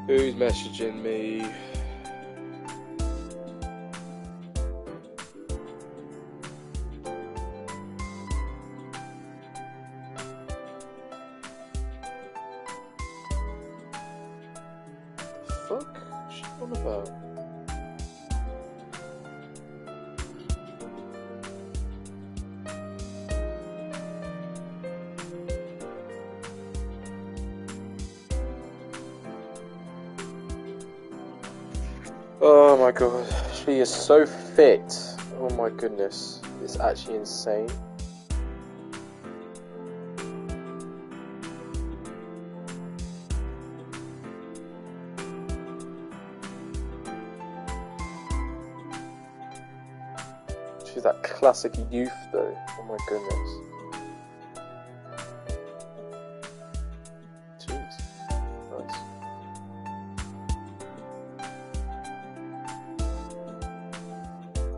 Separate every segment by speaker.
Speaker 1: Who's messaging me? Fuck? What's she on about? Oh my god, she is so fit. Oh my goodness, it's actually insane. She's that classic youth though, oh my goodness. Jeez, nice.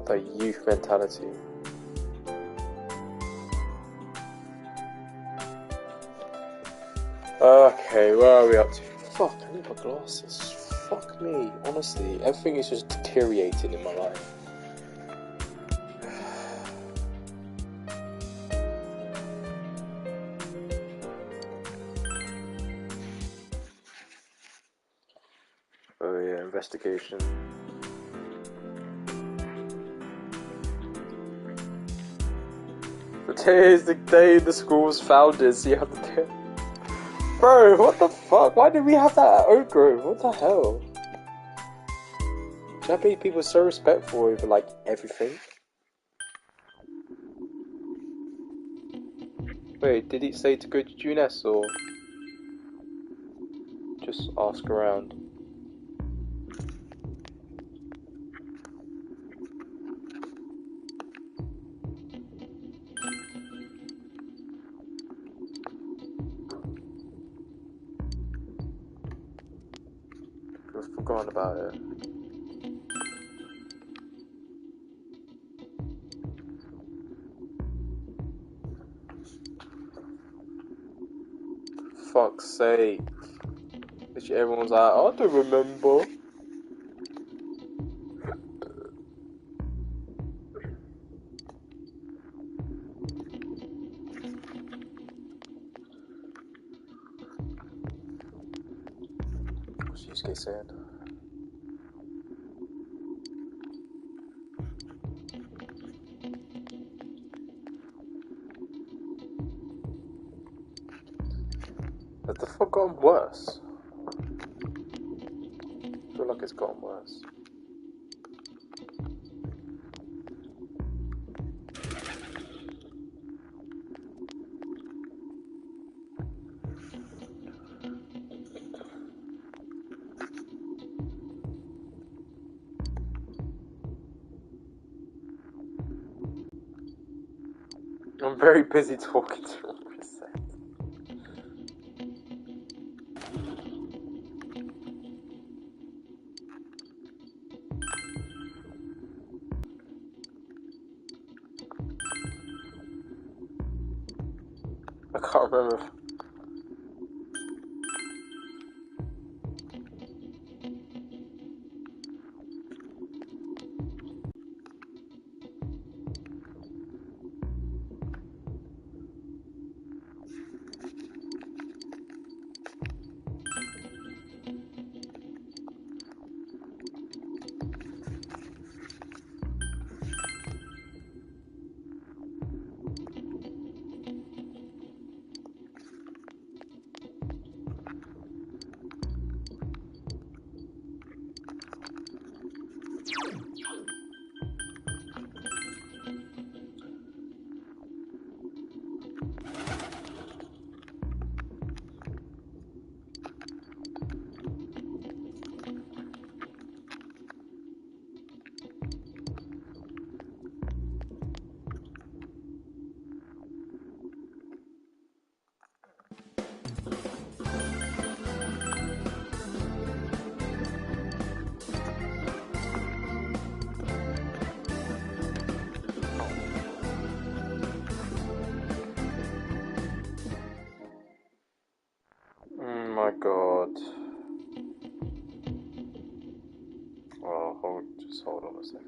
Speaker 1: That youth mentality. Okay, where are we up to? Fuck, I need my glasses. Fuck me, honestly, everything is just deteriorating in my life. Oh yeah, investigation. Today is the day the school was founded, so you have to do. Bro, what the fuck? Why did we have that at Oak Grove? What the hell? Japanese people are so respectful over like everything. Wait, did it say to go to Junes or just ask around? I've forgotten about it. Fuck's sake. Literally everyone's like, I don't remember. What's Yusuke saying? Has the fuck gotten worse? I feel like it's gotten worse. I'm very busy talking to him for a sec. I can't remember. Oh my god. a second.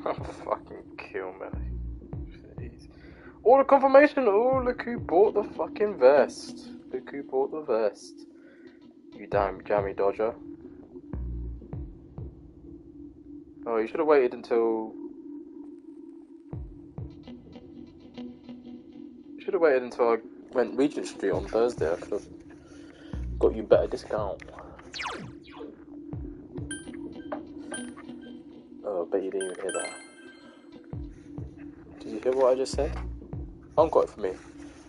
Speaker 1: Oh, fucking kill me. Jeez. Oh, the confirmation! Oh, look who bought the fucking vest. Look who bought the vest. You damn jammy dodger. Oh, you should have waited until... You should have waited until I went Regent Street on Thursday. I could have got you a better discount. Oh, I bet you didn't even hear that. Did you hear what I just said? Uncle for me.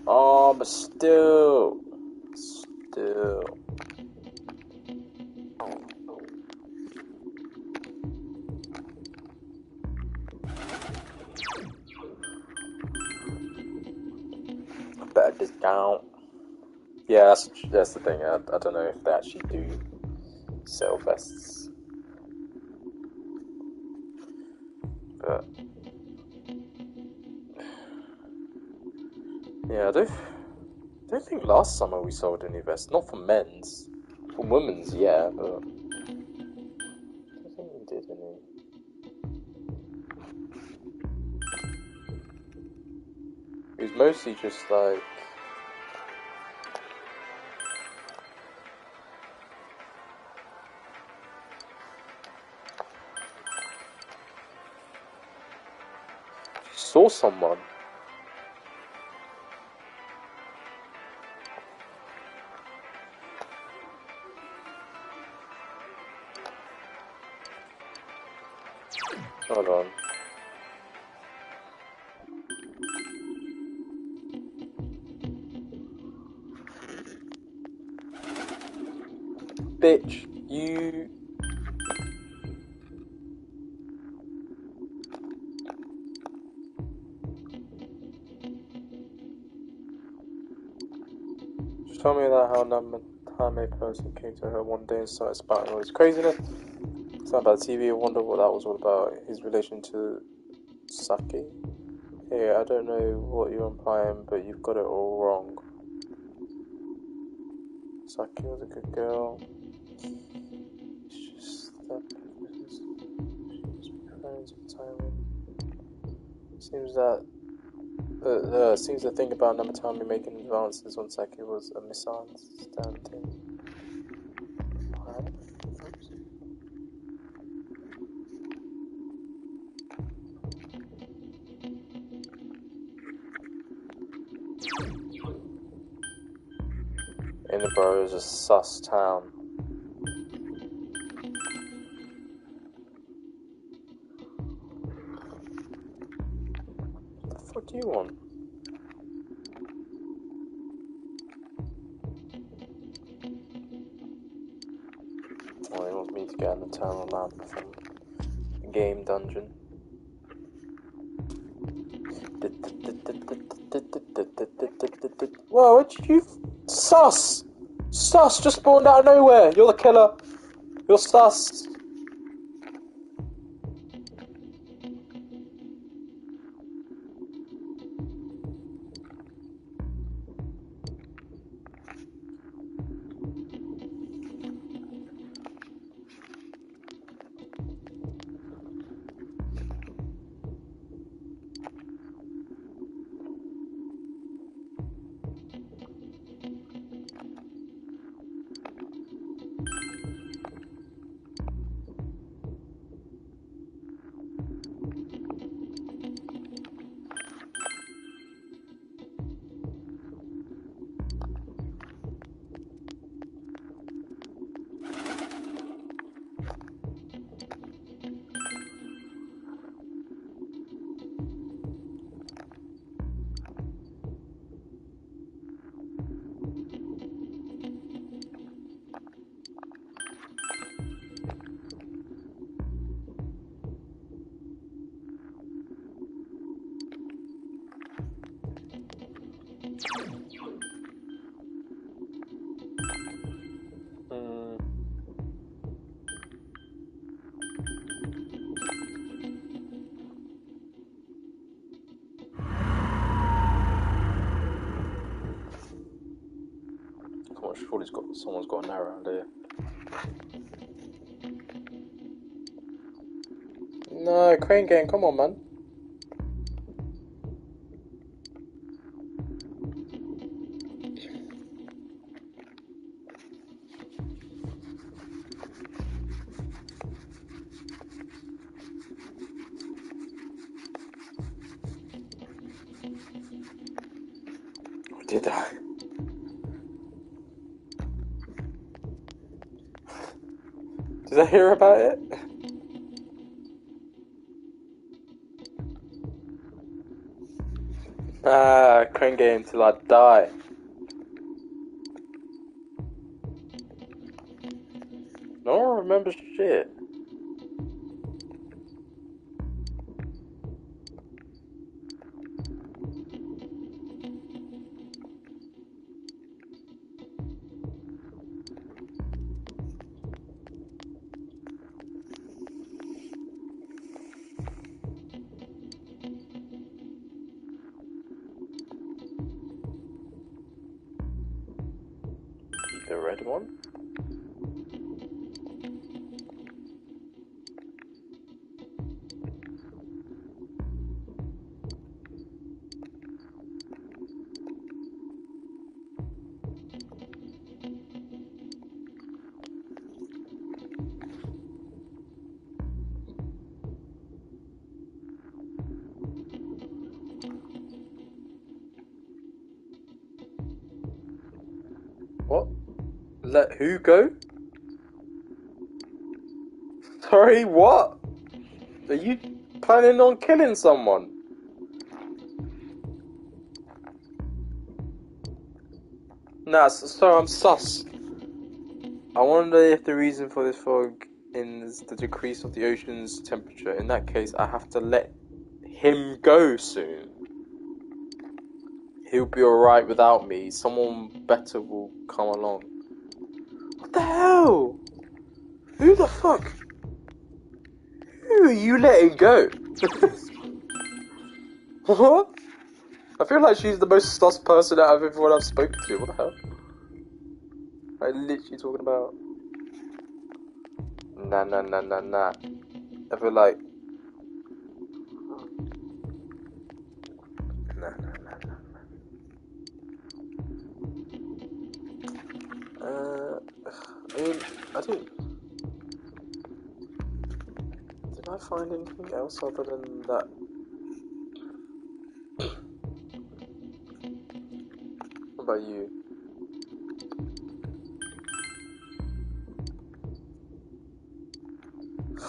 Speaker 1: Oh, but still. Better discount. Yeah, that's the thing. I don't know if they actually do sell vests. But yeah, I don't think last summer we sold any vests. Not for men's. For women's, yeah, but I don't think we did any. It was mostly just like... You saw someone. Hold on. Bitch, you... Just tell me that how a person came to her one day and started spouting all this craziness. Something about TV. I wonder what that was all about. His relation to Saki. Hey, I don't know what you're implying, but you've got it all wrong. Saki was a good girl. It's just that she must be friends with Tyrone. Seems that Seems to think about Namatame making advances on Saki was a misunderstanding. Edinburgh is a sus town. What the fuck do you want? Oh, he wants me to get on the town lamp from the game dungeon. Whoa, what did you... Sus! Sus just spawned out of nowhere! You're the killer! You're sus! Surely someone's got an arrow around here. No, Crane Gang, come on, man. Did I? Did I hear about it? Crane Game till I die. No one remembers shit. The red one? What? Let who go? Sorry, what? Are you planning on killing someone? Nah, so I'm sus. I wonder if the reason for this fog is the decrease of the ocean's temperature. In that case, I have to let him go soon. He'll be alright without me. Someone better will come along. What the hell? Who the fuck? Who are you letting go? What? I feel like she's the most sus person out of everyone I've spoken to. What the hell? I'm literally talking about... Nah. I feel like... Nah. I didn't. Did I find anything else other than that? What about you?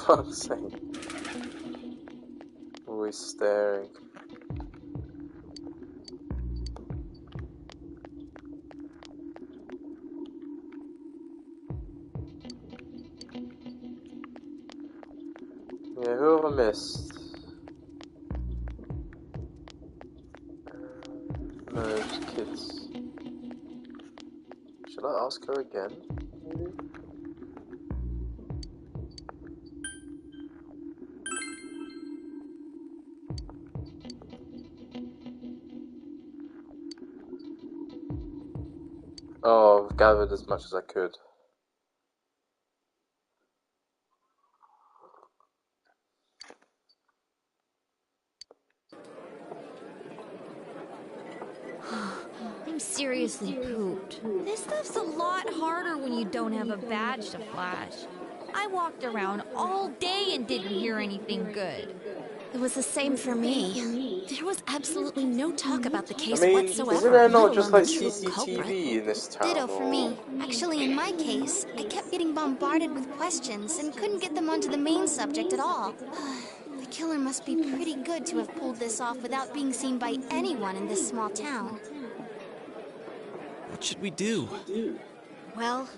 Speaker 1: Fuck's sake. Always staring. Yeah, who have I missed? Merge kids. Should I ask her again? Maybe? Oh, I've gathered as much as I could.
Speaker 2: I'm seriously pooped. This stuff's a lot harder when you don't have a badge to flash. I walked around all day and didn't hear anything good.
Speaker 3: It was the same for me. There was absolutely no talk about the case
Speaker 1: I mean,
Speaker 3: whatsoever.
Speaker 1: isn't there not
Speaker 3: let
Speaker 1: just
Speaker 3: alone
Speaker 1: like
Speaker 3: the true culprit.
Speaker 1: CCTV in this town?
Speaker 3: Ditto for me. Actually, in my case, I kept getting bombarded with questions and couldn't get them onto the main subject at all. The killer must be pretty good to have pulled this off without being seen by anyone in this small town.
Speaker 4: What should we do?
Speaker 2: Well,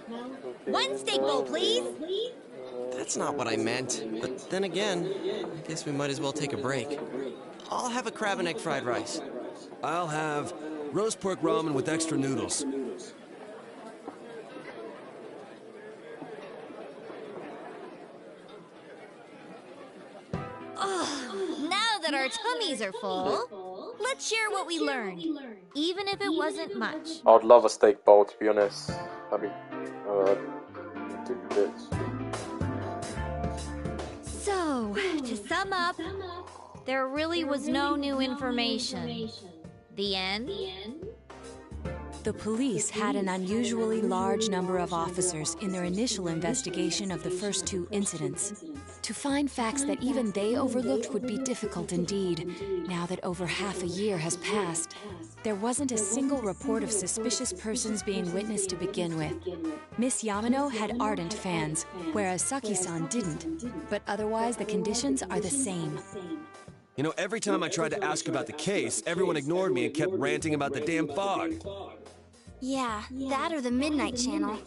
Speaker 2: one steak bowl, please.
Speaker 4: That's not what I meant. But then again, I guess we might as well take a break. I'll have a crab and egg fried rice.
Speaker 5: I'll have roast pork ramen with extra noodles.
Speaker 2: Now that our tummies are full, let's share what we learned, even if it wasn't much.
Speaker 1: I'd love a steak bowl, to be honest. That'd be do bits.
Speaker 2: So, to sum up, there really was no new information. The end?
Speaker 6: The police had an unusually large number of officers in their initial investigation of the first two incidents. To find facts that even they overlooked would be difficult indeed, now that over half a year has passed. There wasn't a single report of suspicious persons being witnessed to begin with. Miss Yamano had ardent fans, whereas Saki-san didn't. But otherwise, the conditions are the same.
Speaker 5: You know, every time I tried to ask about the case, everyone ignored me and kept ranting about the damn fog.
Speaker 3: Yeah, that or the Midnight Channel.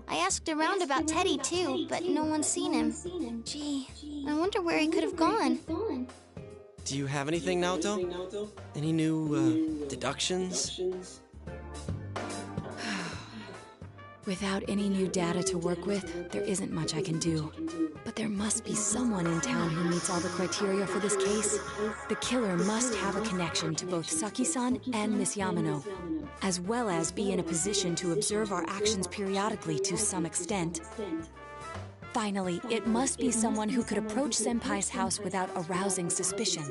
Speaker 3: I asked around about Teddy too, but no one's seen him. Gee, I wonder where he could have gone.
Speaker 4: Do you have anything, Naoto? Any new, deductions?
Speaker 6: Without any new data to work with, there isn't much I can do. But there must be someone in town who meets all the criteria for this case. The killer must have a connection to both Saki-san and Miss Yamano, as well as be in a position to observe our actions periodically to some extent. Finally, it must be someone who could approach Senpai's house without arousing suspicion.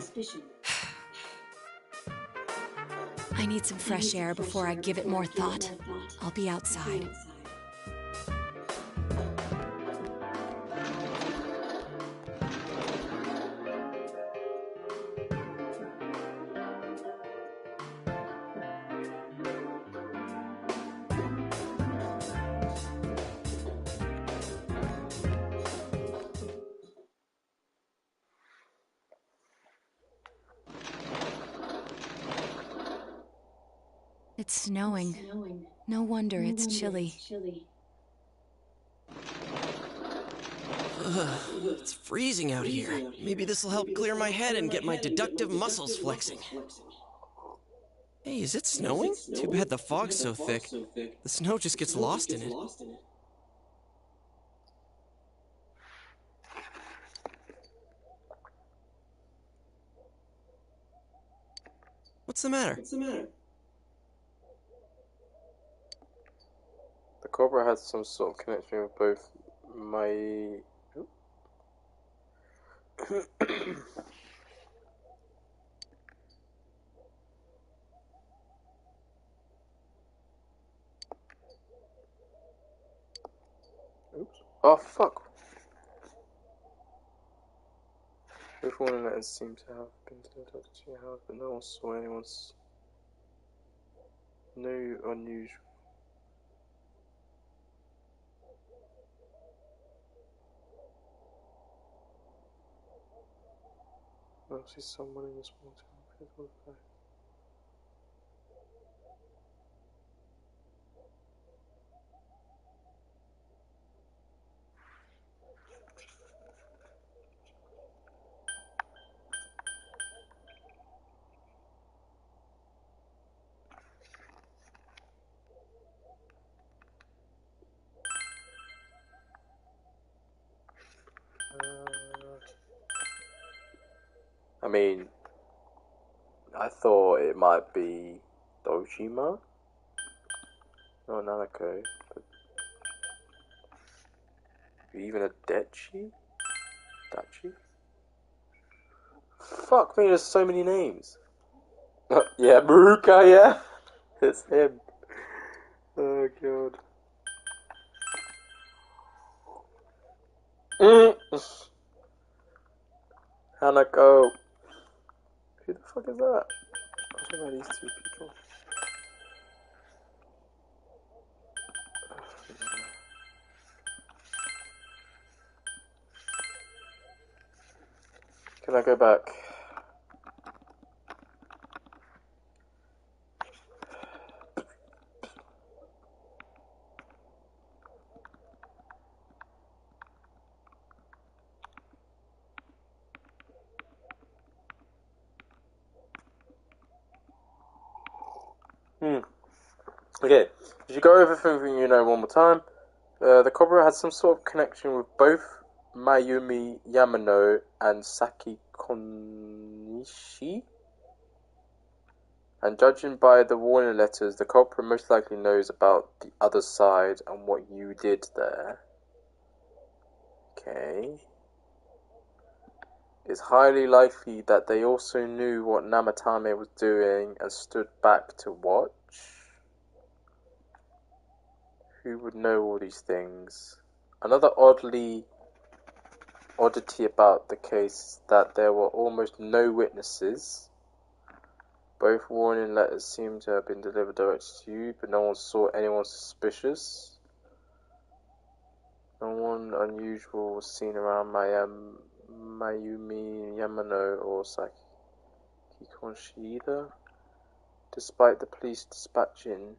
Speaker 6: I need some fresh air before I give it more thought. I'll be outside. It's snowing. No wonder it's chilly.
Speaker 4: It's freezing out here. Maybe this'll help clear my head and get my deductive muscles flexing. Hey, is it snowing? Too bad the fog's so thick. The snow just gets lost in it. What's the matter?
Speaker 1: The Cobra had some sort of connection with both my... Oops. Oh fuck. Both warning letters seem to have been delivered to your house, but no one saw anyone's no unusual. I see someone in the small town. I mean, I thought it might be Dojima or Nanako, but even a Dachi? Fuck me, there's so many names. Yeah, Maruka, yeah. It's him. Oh god. Hanako. Who the fuck is that? I don't know these two people. Can I go back? Okay, did you go over everything you know one more time? The Cobra had some sort of connection with both Mayumi Yamano and Saki Konishi? And judging by the warning letters, the culprit most likely knows about the other side and what you did there. Okay. It's highly likely that they also knew what Namatame was doing and stood back to watch. Who would know all these things? Another oddity about the case is that there were almost no witnesses. Both warning letters seem to have been delivered directly to you, but no one saw anyone suspicious. No one unusual was seen around Mayumi Yamano or Saki Konshi either, despite the police dispatching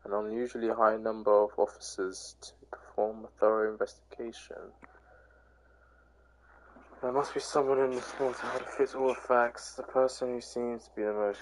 Speaker 1: an unusually high number of officers to perform a thorough investigation. There must be someone in the small town who fits all the facts. The person who seems to be the most...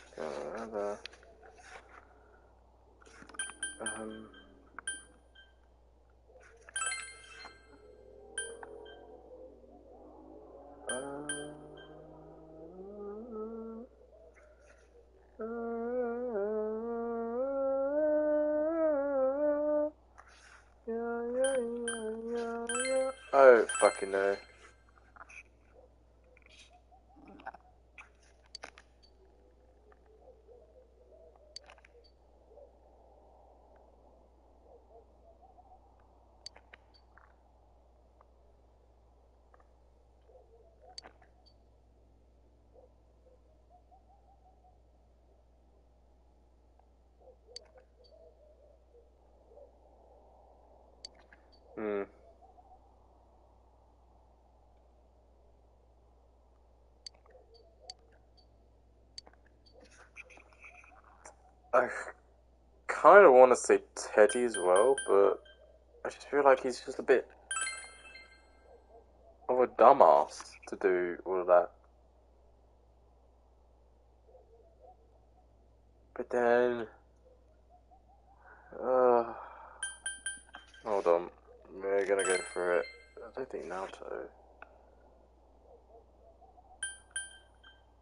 Speaker 1: Oh, fucking no. I kind of want to say Teddy as well, but I just feel like he's just a bit of a dumbass to do all of that. But then... hold on. We're gonna go for it. I don't think Naoto.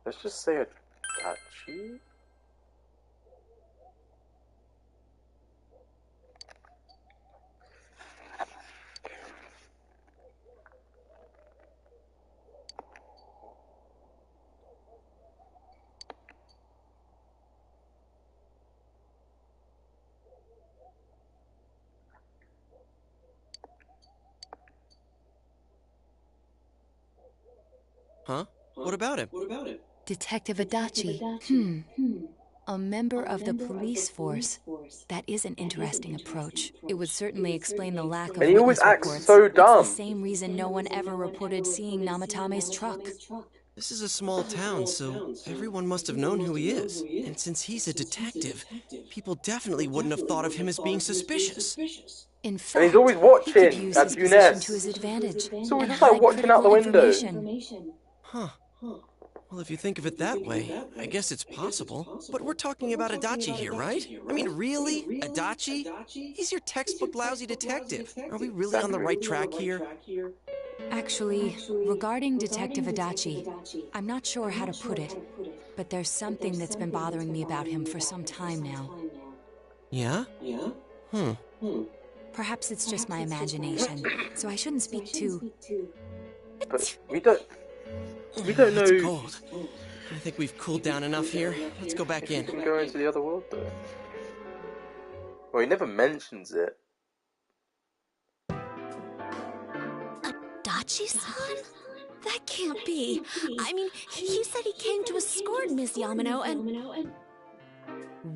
Speaker 1: Let's just say a Dachi?
Speaker 4: Huh? What about him?
Speaker 6: Detective Adachi. A member of the police force. That is an interesting approach. It would certainly explain the lack of
Speaker 1: And he always
Speaker 6: witness
Speaker 1: acts
Speaker 6: reports.
Speaker 1: so
Speaker 6: It's
Speaker 1: dumb.
Speaker 6: the same reason no one ever reported seeing Namatame's truck.
Speaker 4: This is a small town, so everyone must have known who he is. And since he's a detective, people definitely wouldn't have thought of him as being suspicious.
Speaker 6: In fact,
Speaker 1: And he's always
Speaker 6: he could
Speaker 1: watching
Speaker 6: use
Speaker 1: at
Speaker 6: his position to
Speaker 1: Juness.
Speaker 6: his advantage.
Speaker 1: So we're
Speaker 6: and
Speaker 1: just like
Speaker 6: hide
Speaker 1: watching out the
Speaker 6: critical
Speaker 1: window.
Speaker 6: information.
Speaker 4: Huh. Well, if you think of it that way, I guess it's possible. But we're talking about Adachi here, right? I mean, really? Adachi? He's your textbook lousy detective. Are we really on the right track here?
Speaker 6: Actually, regarding Detective Adachi, I'm not sure how to put it, but there's something that's been bothering me about him for some time now.
Speaker 4: Yeah?
Speaker 6: Perhaps it's just my imagination, so I shouldn't speak too...
Speaker 1: But we don't know.
Speaker 4: It's cold. I think we've cooled down enough here. Let's go back in.
Speaker 1: We can go into the other world though. Well, he never mentions it.
Speaker 7: Adachi-san? That can't be. I mean, he said he came to escort Miss Yamano and...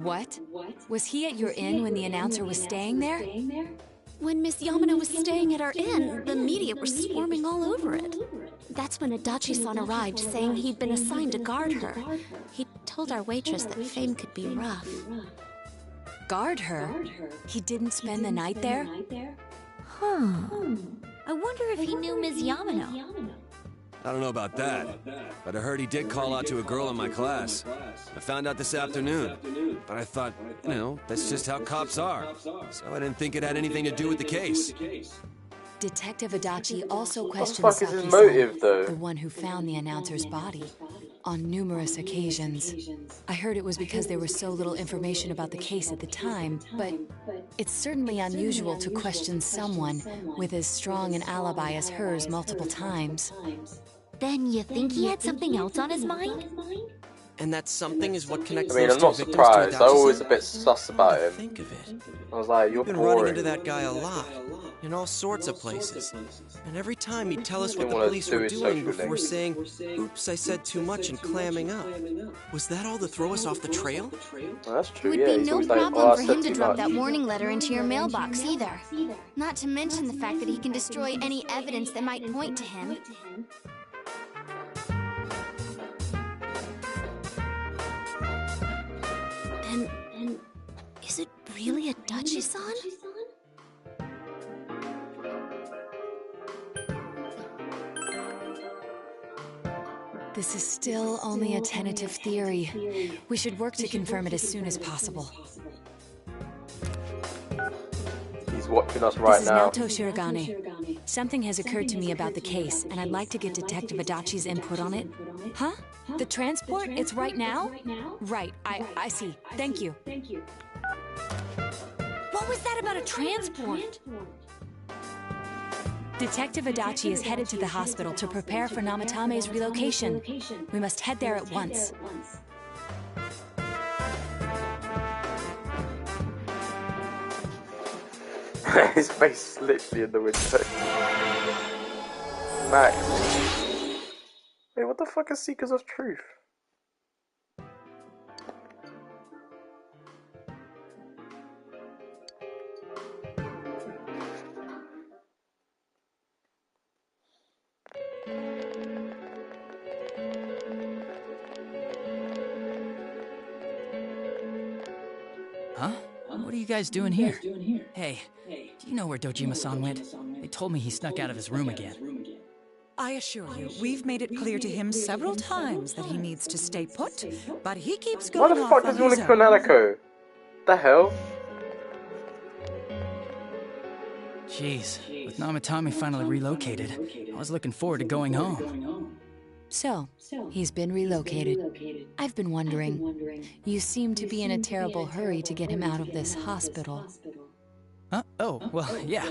Speaker 6: What? Was he at your inn when the announcer was staying there?
Speaker 7: When Miss Yamano was staying at our inn, the media were swarming all over it. That's when Adachi-san arrived, saying he'd been assigned to guard her. He told our waitress that fame could be rough.
Speaker 6: Guard her? He didn't spend the night there?
Speaker 2: I wonder if he knew Ms. Yamano.
Speaker 5: I don't know about that, but I heard he did call out to a girl in my class. I found out this afternoon, but I thought, that's just how cops are. So I didn't think it had anything to do with the case.
Speaker 6: Detective Adachi also questioned
Speaker 1: What the fuck is his
Speaker 6: Saki-san,
Speaker 1: motive, though?
Speaker 6: the one who found the announcer's body, on numerous occasions. I heard it was because there was so little information about the case at the time, but it's certainly unusual to question someone with as strong an alibi as hers multiple times.
Speaker 2: Then you think he had something else on his mind?
Speaker 4: And that something is what connects
Speaker 1: I mean,
Speaker 4: those
Speaker 1: I'm
Speaker 4: two
Speaker 1: not
Speaker 4: victims
Speaker 1: surprised.
Speaker 4: to
Speaker 1: I
Speaker 4: Adachi-san?
Speaker 1: was always a bit sus about him.
Speaker 4: Think of it.
Speaker 1: I was like, you're
Speaker 4: We've been running
Speaker 1: boring.
Speaker 4: into that guy a lot, in all sorts of places. And every time he'd tell us what
Speaker 1: Didn't
Speaker 4: the
Speaker 1: wanna
Speaker 4: police
Speaker 1: do
Speaker 4: were
Speaker 1: his
Speaker 4: doing
Speaker 1: social
Speaker 4: before
Speaker 1: thing.
Speaker 4: saying, oops, I said too much and clamming up. Was that all to throw us off the trail?
Speaker 1: Well, that's
Speaker 3: It
Speaker 1: true,
Speaker 3: would
Speaker 1: yeah.
Speaker 3: be
Speaker 1: He's
Speaker 3: no
Speaker 1: always like,
Speaker 3: problem
Speaker 1: oh, I
Speaker 3: for
Speaker 1: said
Speaker 3: him to
Speaker 1: too
Speaker 3: drop
Speaker 1: much.
Speaker 3: that warning letter into your mailbox either. Not to mention the fact that he can destroy any evidence that might point to him.
Speaker 7: Then, is it really Adachi-san?
Speaker 6: This is still only a tentative theory. We should work to confirm it as soon as possible.
Speaker 1: He's watching us right
Speaker 6: This is
Speaker 1: now.
Speaker 6: Naoto Shirogane. Something has occurred to me about the case, and I'd like to get Detective Adachi's input on it. Huh? The transport? It's right now? Right, I see. Thank you.
Speaker 2: What was that about a transport?
Speaker 6: Detective Adachi is headed to the hospital to prepare for Namatame's relocation. We must head there at once.
Speaker 1: His face is literally in the window. Max. Wait, what the fuck is Seekers of Truth?
Speaker 8: Huh? What are you guys doing here? Hey, do you know where Dojima-san went? They told me he snuck out of his room again.
Speaker 9: I assure you, we've made it clear to him several times that he needs to stay put, but he keeps
Speaker 1: Why
Speaker 9: going
Speaker 1: the
Speaker 9: off
Speaker 1: fuck
Speaker 9: on
Speaker 1: does he want
Speaker 9: his
Speaker 1: to kill
Speaker 9: own.
Speaker 1: Nanako? The hell?
Speaker 8: Jeez, with Namatame finally relocated, I was looking forward to going home.
Speaker 6: So, he's been relocated. I've been wondering, you seem to be in a terrible hurry to get him out of this hospital.
Speaker 8: Huh? Oh, well, yeah.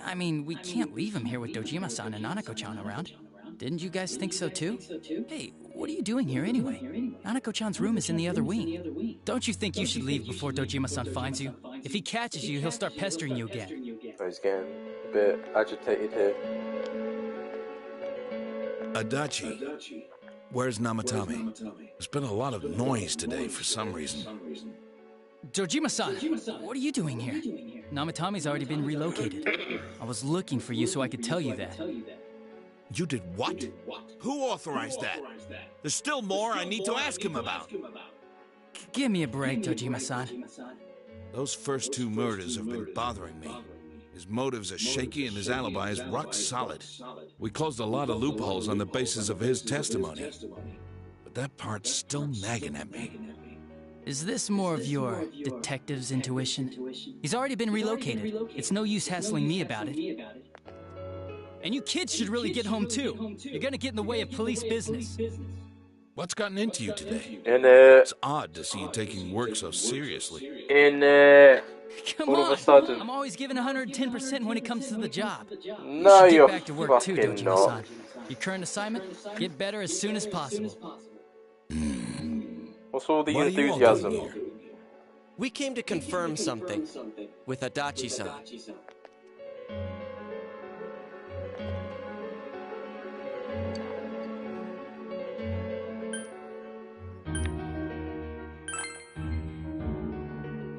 Speaker 8: I mean, we can't leave him here with Dojima-san and Nanako-chan around. Didn't you guys think so too? Hey, what are you doing here anyway? Nanako-chan's room is in the other wing. Don't you think you should leave before Dojima-san finds you? If he catches you, he'll start pestering you again.
Speaker 1: Oh, he's getting a bit agitated here.
Speaker 10: Adachi, where's Namatame? There's been a lot of noise today for some reason.
Speaker 8: Dojima-san, what are you doing here? Namatame's already been relocated. I was looking for you so I could tell you that.
Speaker 10: You did what? Who authorized that? There's still more I need to ask him about.
Speaker 8: Give me a break, Dojima-san.
Speaker 10: Those first 2 murders have been bothering me. His motives are shaky and his alibi is rock solid. We closed a lot of loopholes on the basis of his testimony. But that part's still nagging at me.
Speaker 8: Is this more of your detective's intuition? He's already been relocated. It's no use hassling me about it. And you kids should really get home too. You're gonna get in the way of police business.
Speaker 10: What's gotten into you today?
Speaker 1: It's
Speaker 10: odd to see you taking work so seriously.
Speaker 8: Come
Speaker 1: all
Speaker 8: on!
Speaker 1: of a sudden.
Speaker 8: I'm always giving 110% when it comes to the job.
Speaker 1: No,
Speaker 8: you should
Speaker 1: you're
Speaker 8: get back to work too,
Speaker 1: fucking
Speaker 8: Dojima-san.
Speaker 1: not.
Speaker 8: Your current assignment? Get better as soon as possible.
Speaker 1: What's all the
Speaker 5: What are you all
Speaker 1: enthusiasm?
Speaker 5: doing here? We came to confirm something with Adachi-san.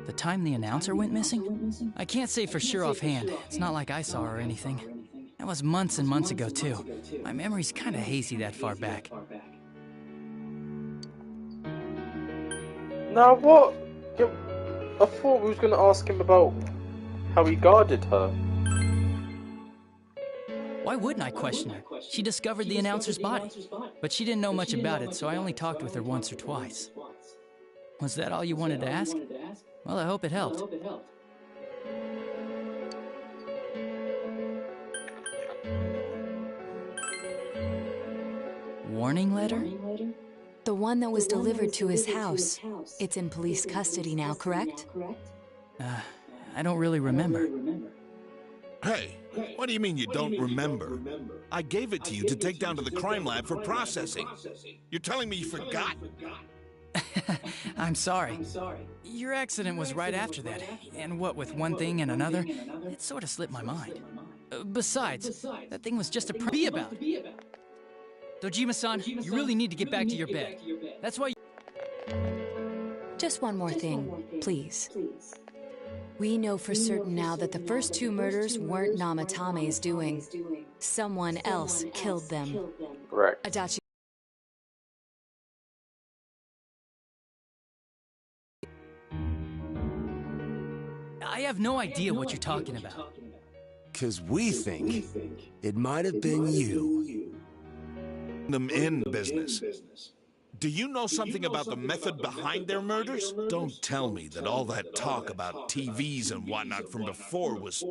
Speaker 8: The time the announcer went missing? I can't say for sure offhand. It's not like I saw her or anything. That was months and months ago, too. My memory's kinda hazy that far back.
Speaker 1: Now what? I thought we was going to ask him about how he guarded her.
Speaker 8: Why wouldn't I question her? She discovered the announcer's body. But she didn't know much about it, so I only talked with her once or twice. Was that all you wanted to ask? Well, I hope it helped. Warning letter?
Speaker 6: The one that was delivered to his house. It's in police custody now, correct?
Speaker 8: I don't really remember.
Speaker 10: Hey, what do you mean you don't remember? I gave it to you to take down to the crime lab for processing. You're telling me you forgot?
Speaker 8: I'm sorry. Your accident was right after that, and what with one thing and another, it sort of slipped my mind. Besides, that thing was just a be about. Dojima-san, you really need to get back to your bed. That's why
Speaker 6: Just one more thing, please. We know for certain now that the first 2 murders weren't Namatame's doing. Someone else killed them.
Speaker 1: Correct.
Speaker 6: Adachi.
Speaker 8: I have no idea what you're talking about.
Speaker 5: 'Cause we think it might have been you.
Speaker 10: Them in business. Do you know something about the method behind their murders? Don't tell me that all that talk about TVs and whatnot from before was...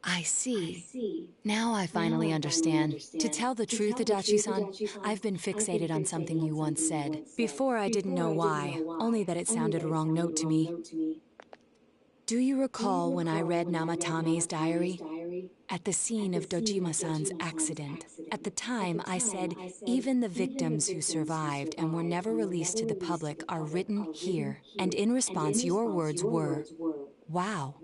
Speaker 6: I see. Now I finally understand. To tell the truth, Adachi-san, I've been fixated on something you once said. Before I didn't know why, only that it sounded a wrong note to me. Do you recall when I read Namatame's diary? At the scene of Dojima-san's accident. At the time, I said, even the victims who survived and were never released to the public are written here. And in response, your words were, wow.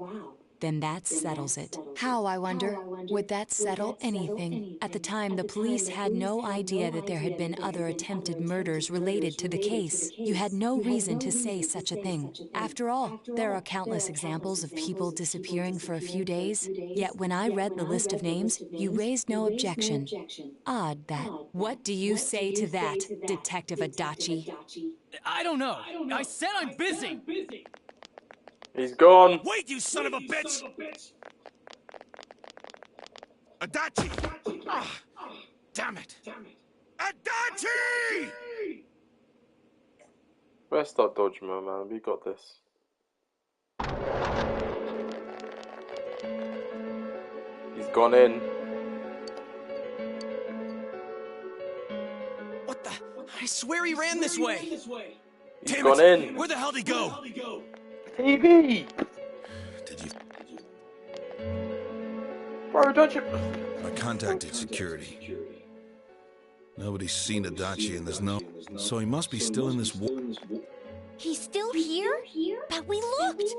Speaker 6: Then that settles it. How, I wonder, would that settle anything? At the time, the police had no idea that there had been other attempted murders related to the case. You had no reason to say such a thing. After all, there are countless examples of people disappearing for a few days. Yet when I read the list of names, you raised no objection. Odd that. What do you say to that, Detective Adachi?
Speaker 8: I don't know. I said I'm busy.
Speaker 1: He's gone.
Speaker 10: Wait, you son of a bitch! Adachi! Ah, damn it! Adachi!
Speaker 1: Rest up, Dojima, man. We got this. He's gone in.
Speaker 4: What the? I swear he ran this way.
Speaker 1: He's gone in.
Speaker 10: Where the hell did he go?
Speaker 1: TV!
Speaker 10: Did you...
Speaker 1: Bro, don't you...
Speaker 10: I contacted security. Nobody's seen Adachi and there's no... So he must be still in this war...
Speaker 2: He's still here? But we looked!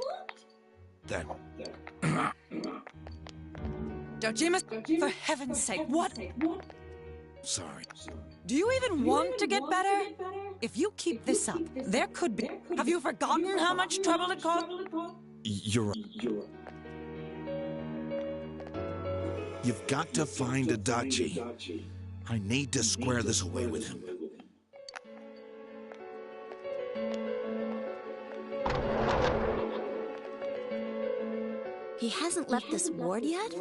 Speaker 10: That...
Speaker 9: Dojima, for heaven's sake, what?
Speaker 10: Sorry.
Speaker 9: Do you even want to get better? If you keep this up, there could be... Have you forgotten how much trouble it caused?
Speaker 10: You're right. You've got to find Adachi. I need to square this away with him.
Speaker 7: He hasn't left this ward yet?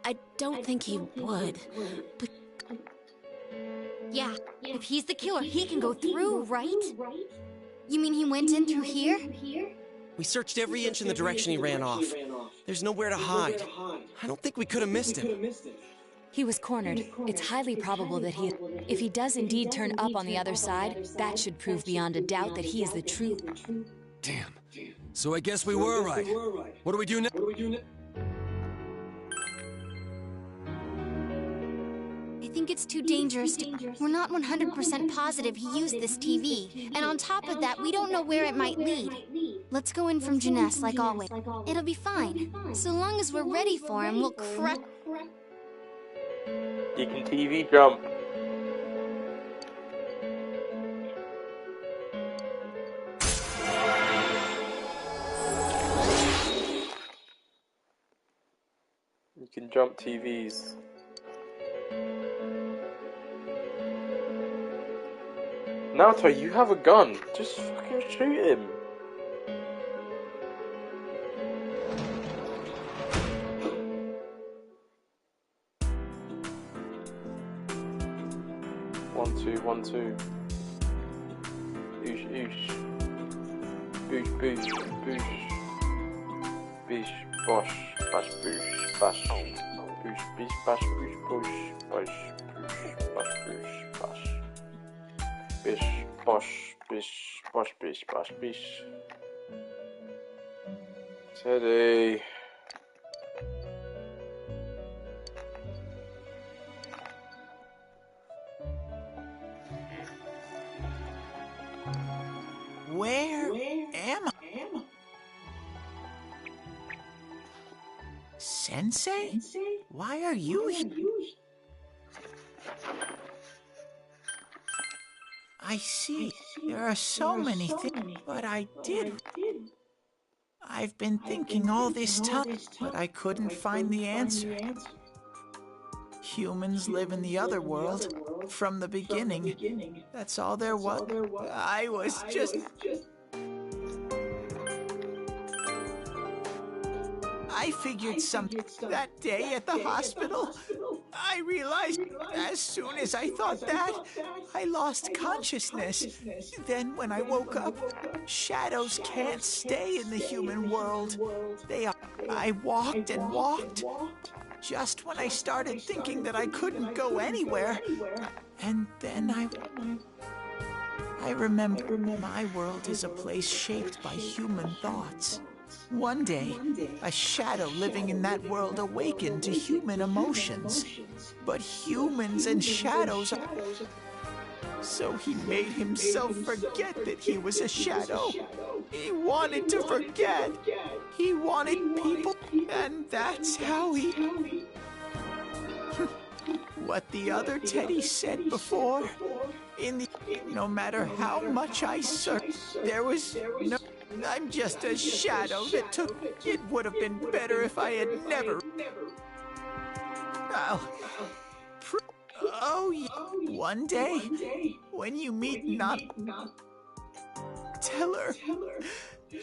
Speaker 7: I don't think he would, but...
Speaker 2: Yeah, if he's the killer, he can go through, right?
Speaker 3: You mean he went in through here?
Speaker 4: We searched every inch in the direction he ran off. There's nowhere to hide. I don't think we could have missed him.
Speaker 6: He was cornered. It's highly probable that if he does indeed turn up on the other side, that should prove beyond a doubt that he is the true...
Speaker 5: Damn. So I guess we were right. What do we do now?
Speaker 3: I think it's too dangerous to... We're not 100% positive he used this TV. And on top of that, we don't know where it might lead. Let's go in from Jeunesse, like always. It'll be fine. So long as we're ready for him, we'll crush...
Speaker 1: You can TV jump. You can jump TVs. Naoto, you have a gun. Just fucking shoot him. One, two. Oosh, oosh. Boosh, boosh, boosh. Bish, bosh, bash, boosh, bash. Boosh, bish, bash, boosh, boosh, bosh, boosh, bash, boosh, bash. Bish, bosh, bish, bosh, bish, bash, bish. Teddy.
Speaker 11: Where am I? Sensei? Why are you here? I see. There are so many things, but I've been thinking all this time, but I couldn't find the answer. Humans live in the other world. From the beginning. That's all there was. I was just... I figured something that day at the hospital. I realized as soon as I thought that, I lost consciousness. Then when I woke up, shadows can't stay in the human world. I walked and walked. Just when I started thinking that I couldn't go anywhere, and then I remember my world is a place shaped by human thoughts. One day, a shadow living in that world awakened to human emotions. But humans and shadows are... So he made himself forget that he was a shadow. He wanted to forget. He wanted people, and that's how he... What the other Teddy said before, no matter how much I searched, there was no... I'm just a shadow that took... It would have been better if I had never... Oh, yeah. One day, when you meet tell her,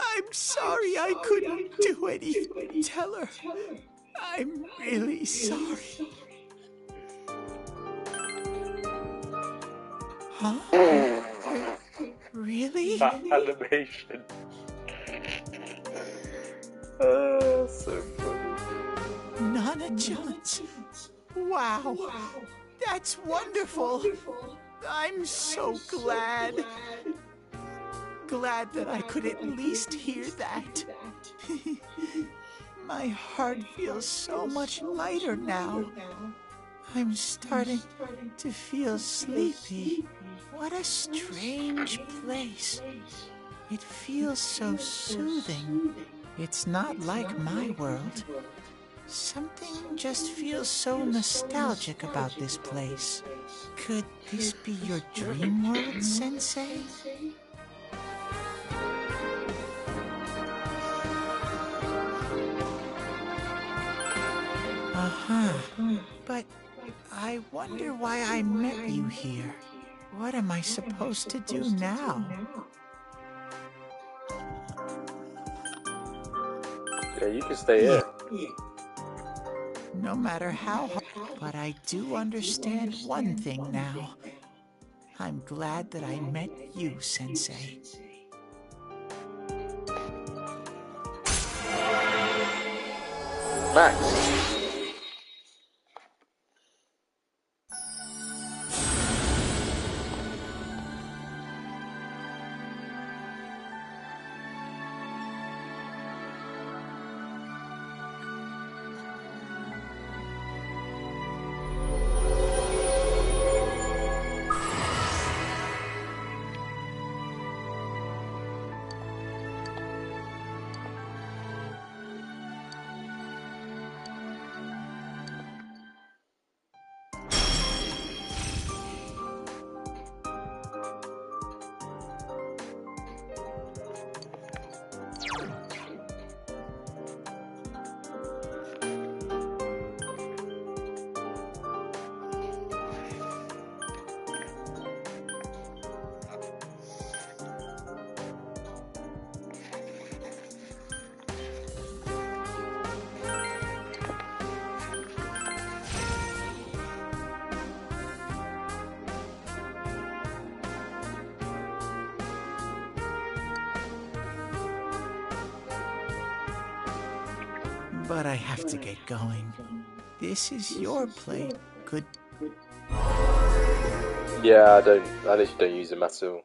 Speaker 11: I'm sorry I couldn't do anything. Tell her, I'm really sorry. Huh? Really?
Speaker 1: That animation. So funny.
Speaker 11: Nana Jones. Wow. That's wonderful. I'm so glad. Glad that I could at least hear that. My heart feels so much lighter now. I'm starting to feel sleepy. What a strange place. It feels so soothing. It's not like my world. Something just feels so nostalgic about this place. Could this be your dream world, Sensei? But I wonder why I met you here. What am I supposed to do now?
Speaker 1: Yeah, you can stay here.
Speaker 11: No matter how hard, but I do understand one thing now. I'm glad that I met you, Sensei.
Speaker 1: Max.
Speaker 11: But I have to get going. This is your plate. Good.
Speaker 1: Yeah, I literally don't use them at all.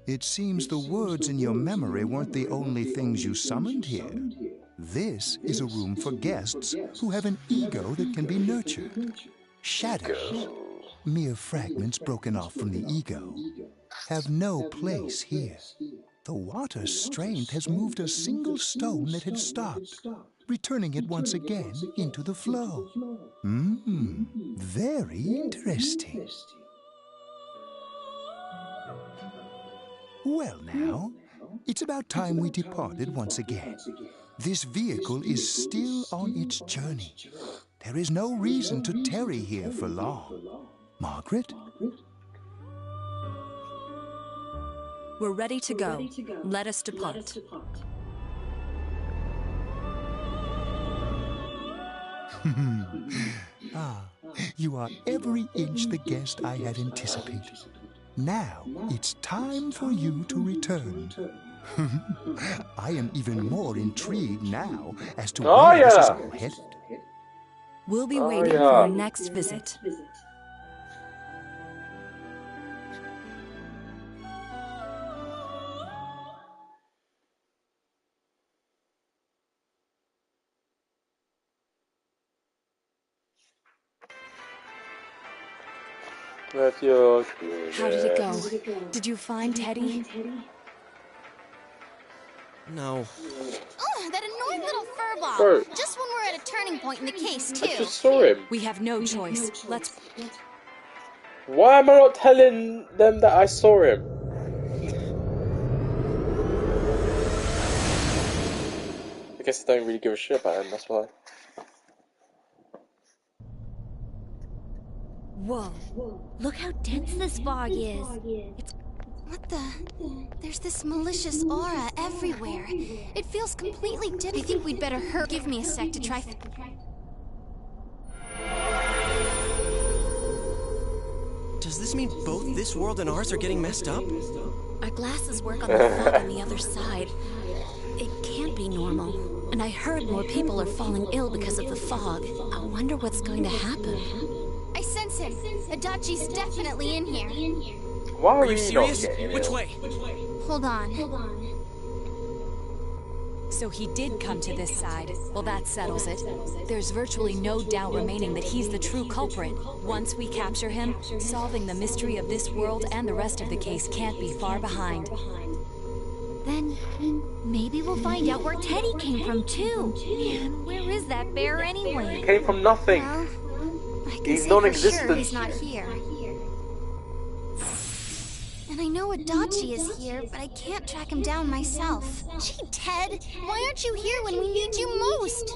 Speaker 12: It seems the words in your memory weren't the only things you summoned here. This is a room for guests who have an ego that can be nurtured. Shadows, mere fragments broken off from the ego, have no place here. The water's strength has moved a single stone that had stopped, returning it once again into the flow. Very interesting. Well now, it's about time we departed once again. This vehicle is still on its journey. There is no reason to tarry here for long. Margaret?
Speaker 6: We're ready to go. Let us depart.
Speaker 12: You are every inch the guest I had anticipated. Now, it's time for you to return. I am even more intrigued now as to where this is all headed.
Speaker 6: We'll be waiting for our next visit.
Speaker 1: How
Speaker 6: did it go? Did you find Teddy?
Speaker 4: No.
Speaker 3: Oh, that annoying little furball.
Speaker 1: Bro.
Speaker 3: Just when we're at a turning point in the case, too.
Speaker 1: I just saw him.
Speaker 6: We have no choice. Let's...
Speaker 1: Why am I not telling them that I saw him? I guess I don't really give a shit about him, that's why.
Speaker 2: Whoa. Look how dense this fog is.
Speaker 3: What the? There's this malicious aura everywhere. It feels completely different. I think we'd better hurry. Give me a sec to try.
Speaker 4: Does this mean both this world and ours are getting messed up?
Speaker 7: Our glasses work on the fog on the other side. It can't be normal. And I heard more people are falling ill because of the fog. I wonder what's going to happen.
Speaker 3: I sense him. Adachi's definitely in here.
Speaker 1: Why
Speaker 4: are you serious? Which way?
Speaker 3: Hold on.
Speaker 6: So he did come to this side. Well, that settles it. There's virtually no doubt remaining that he's the true culprit. Once we capture him, solving the mystery of this world and the rest of the case can't be far behind.
Speaker 2: Then maybe we'll find out where Teddy came from too. Man, where is that bear anyway?
Speaker 1: He came from nothing.
Speaker 3: Well, I can
Speaker 1: He's
Speaker 3: say
Speaker 1: non-existent.
Speaker 3: for sure he's not here. And I know Adachi is here, but I can't track him down myself. Gee, Ted, why aren't you here when we need you most?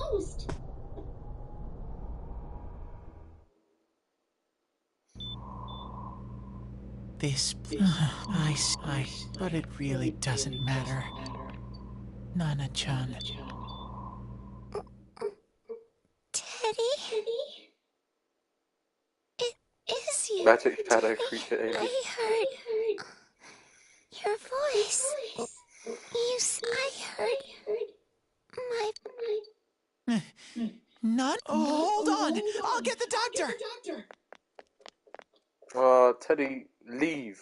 Speaker 11: This, but it really doesn't matter. Nana-chan.
Speaker 3: Teddy? It is you.
Speaker 1: Magic shadow creature alien.
Speaker 3: I heard your voice. I heard my...
Speaker 11: Not. Oh, hold on! I'll get the doctor!
Speaker 1: Teddy, leave.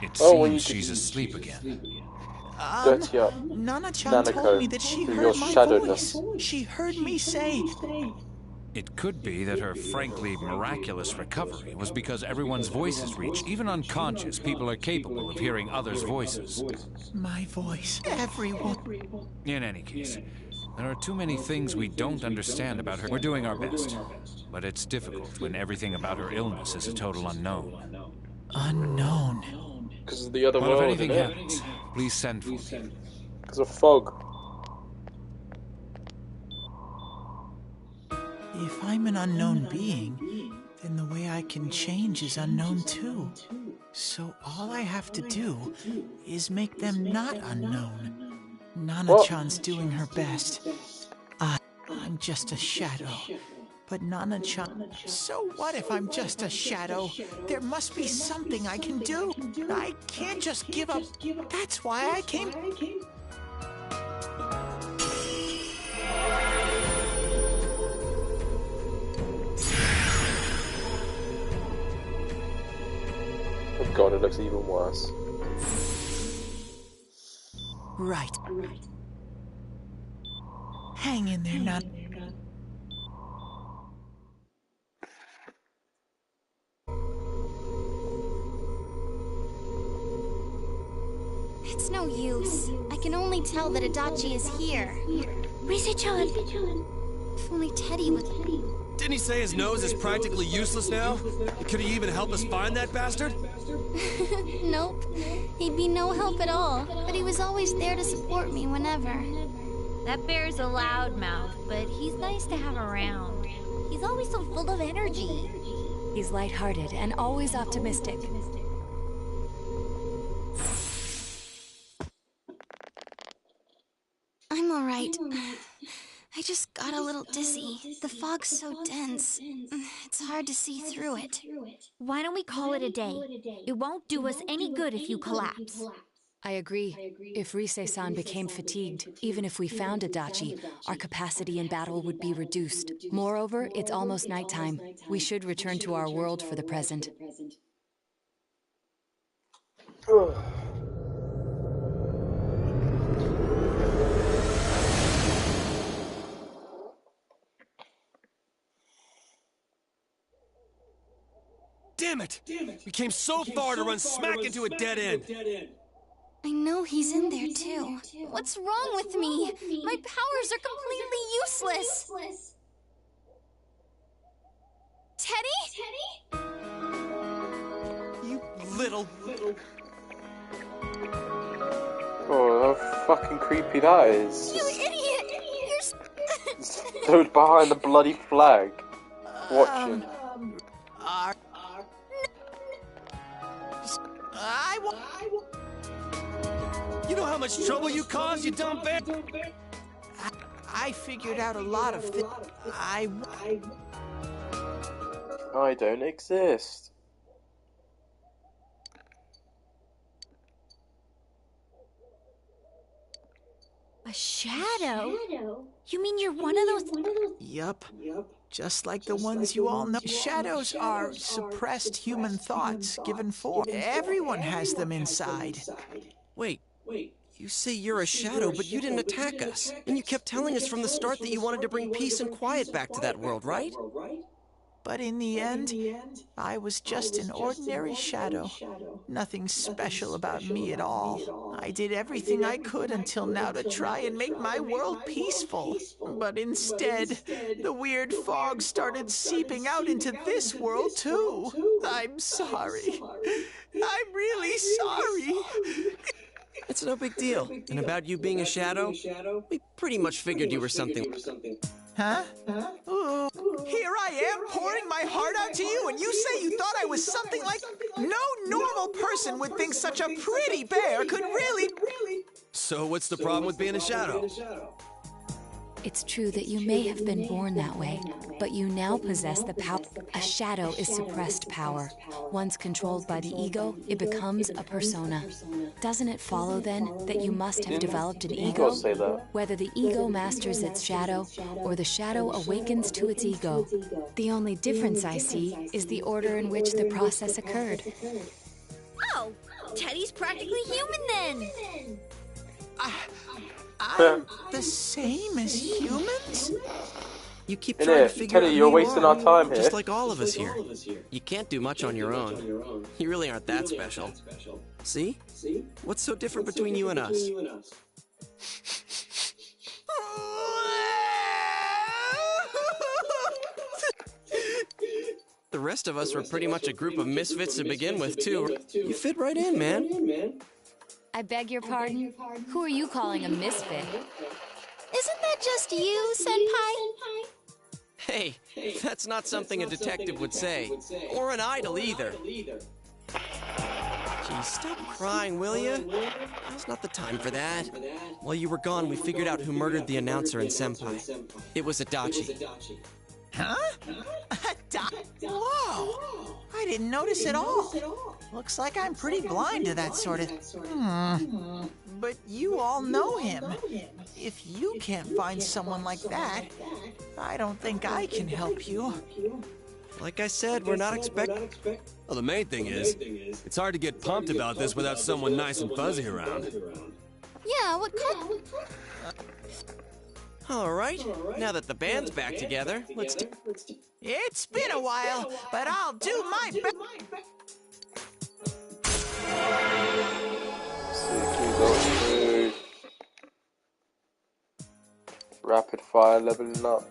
Speaker 5: It
Speaker 1: when you
Speaker 5: seems she's asleep again.
Speaker 1: Dirty up.
Speaker 11: Nana-chan told me that she
Speaker 1: through
Speaker 11: heard
Speaker 1: your
Speaker 11: my
Speaker 1: shadowless.
Speaker 11: voice. She heard me say...
Speaker 5: It could be that her frankly miraculous recovery was because everyone's voices reach. Even unconscious, people are capable of hearing others' voices.
Speaker 11: My voice. Everyone.
Speaker 5: In any case, there are too many things we don't understand about her. We're doing our best, but it's difficult when everything about her illness is a total unknown.
Speaker 11: Unknown?
Speaker 1: Because of the other
Speaker 5: Well, if
Speaker 1: world,
Speaker 5: anything
Speaker 1: isn't it?
Speaker 5: happens, please send for me.
Speaker 1: Because of fog.
Speaker 11: If I'm an unknown being, then the way I can change is unknown too. So all I have to do is make them not unknown. Nana-chan's doing her best. I'm just a shadow. But Nana-chan... So what if I'm just a shadow? There must be something I can do. I can't just give up. That's why I came...
Speaker 1: Oh god, it looks even worse.
Speaker 11: Right. Hang in there, Nana.
Speaker 3: It's no use. I can only tell that Adachi is here.
Speaker 2: Rise-chan!
Speaker 3: If only Teddy would...
Speaker 4: Didn't he say his nose is practically useless now? Could he even help us find that bastard?
Speaker 3: Nope. He'd be no help at all. But he was always there to support me whenever.
Speaker 2: That bear's a loudmouth, but he's nice to have around. He's always so full of energy.
Speaker 6: He's lighthearted and always optimistic.
Speaker 3: I'm alright. I just got a little dizzy. The fog's so dense. It's hard to see through it.
Speaker 2: Why don't we call it a day? It won't do us any good if you collapse.
Speaker 6: I agree. If Rise-san became fatigued, even if we found Adachi, our capacity in battle would be reduced. Moreover, it's almost nighttime. We should return to our world for the present.
Speaker 4: Damn it! We came so far to run smack into a dead end.
Speaker 3: I know he's in there too. What's wrong with me? My powers are completely useless. Teddy?
Speaker 4: You little...
Speaker 1: Oh, how fucking creepy that is.
Speaker 3: You idiot! You're...
Speaker 1: Stood behind the bloody flag. Watching.
Speaker 4: You know how much trouble you caused, you dumb bear?
Speaker 11: I figured out a lot of things.
Speaker 1: I don't exist.
Speaker 2: A shadow? You mean you're one of those...
Speaker 11: Yup. Just like the ones you all know. Shadows are suppressed human thoughts given form. Everyone has them inside.
Speaker 4: Wait, You say you're a shadow, but you didn't attack us. And you kept telling us from the start that you wanted to bring peace and quiet back to that world, right?
Speaker 11: But in the end, I was just an ordinary shadow. Nothing special about me at all. I did everything I could until now to try and make my world peaceful. But instead, the weird fog started seeping out into this world too. I'm sorry. I'm really sorry.
Speaker 4: It's no big deal. And about you being a shadow, we pretty much figured you were something.
Speaker 11: Huh? Ooh, here I am pouring my heart out to you, and you say you thought I was something like... No normal person would think such a pretty bear could really...
Speaker 5: So what's the problem with being a shadow?
Speaker 6: It's true that you may have been born that way, but you now possess the power. A shadow is suppressed power. Once controlled by the ego, it becomes a persona. Doesn't it follow, then, that you must have developed an ego? Whether the ego masters its shadow, or the shadow awakens to its ego. The only difference I see is the order in which the process occurred.
Speaker 2: Oh, Teddy's practically human then!
Speaker 11: I'm the same as humans?
Speaker 4: You keep trying to figure
Speaker 1: Teddy,
Speaker 4: out
Speaker 1: you're
Speaker 4: who
Speaker 1: wasting
Speaker 4: you
Speaker 1: our
Speaker 4: are,
Speaker 1: time here.
Speaker 4: just like all of us here. You can't do much on your own. You really aren't that special. See? What's so different between you and us? The rest of us were pretty much a group of misfits to begin with, too. You fit right in, man.
Speaker 6: I beg your pardon? Who are you calling a misfit?
Speaker 3: Isn't that just you, Senpai?
Speaker 4: Hey, that's not something a detective would say. Or an idol, either. Gee, stop crying, will ya? Now's not the time for that. While you were gone, we figured out who murdered the announcer and Senpai. It was Adachi.
Speaker 11: Huh? Whoa! I didn't notice at all. Looks like I'm pretty blind to that sort of... But you all know him. If you can't find someone like that, I don't think I can help you.
Speaker 4: Like I said, we're not expecting...
Speaker 5: Well, the main thing is, it's hard to get pumped about this without someone nice and fuzzy around.
Speaker 3: Yeah, what kind...
Speaker 4: All right, now that the band's back together, let's do...
Speaker 11: It's been a while, but I'll do my best.
Speaker 1: Rapid fire leveling up.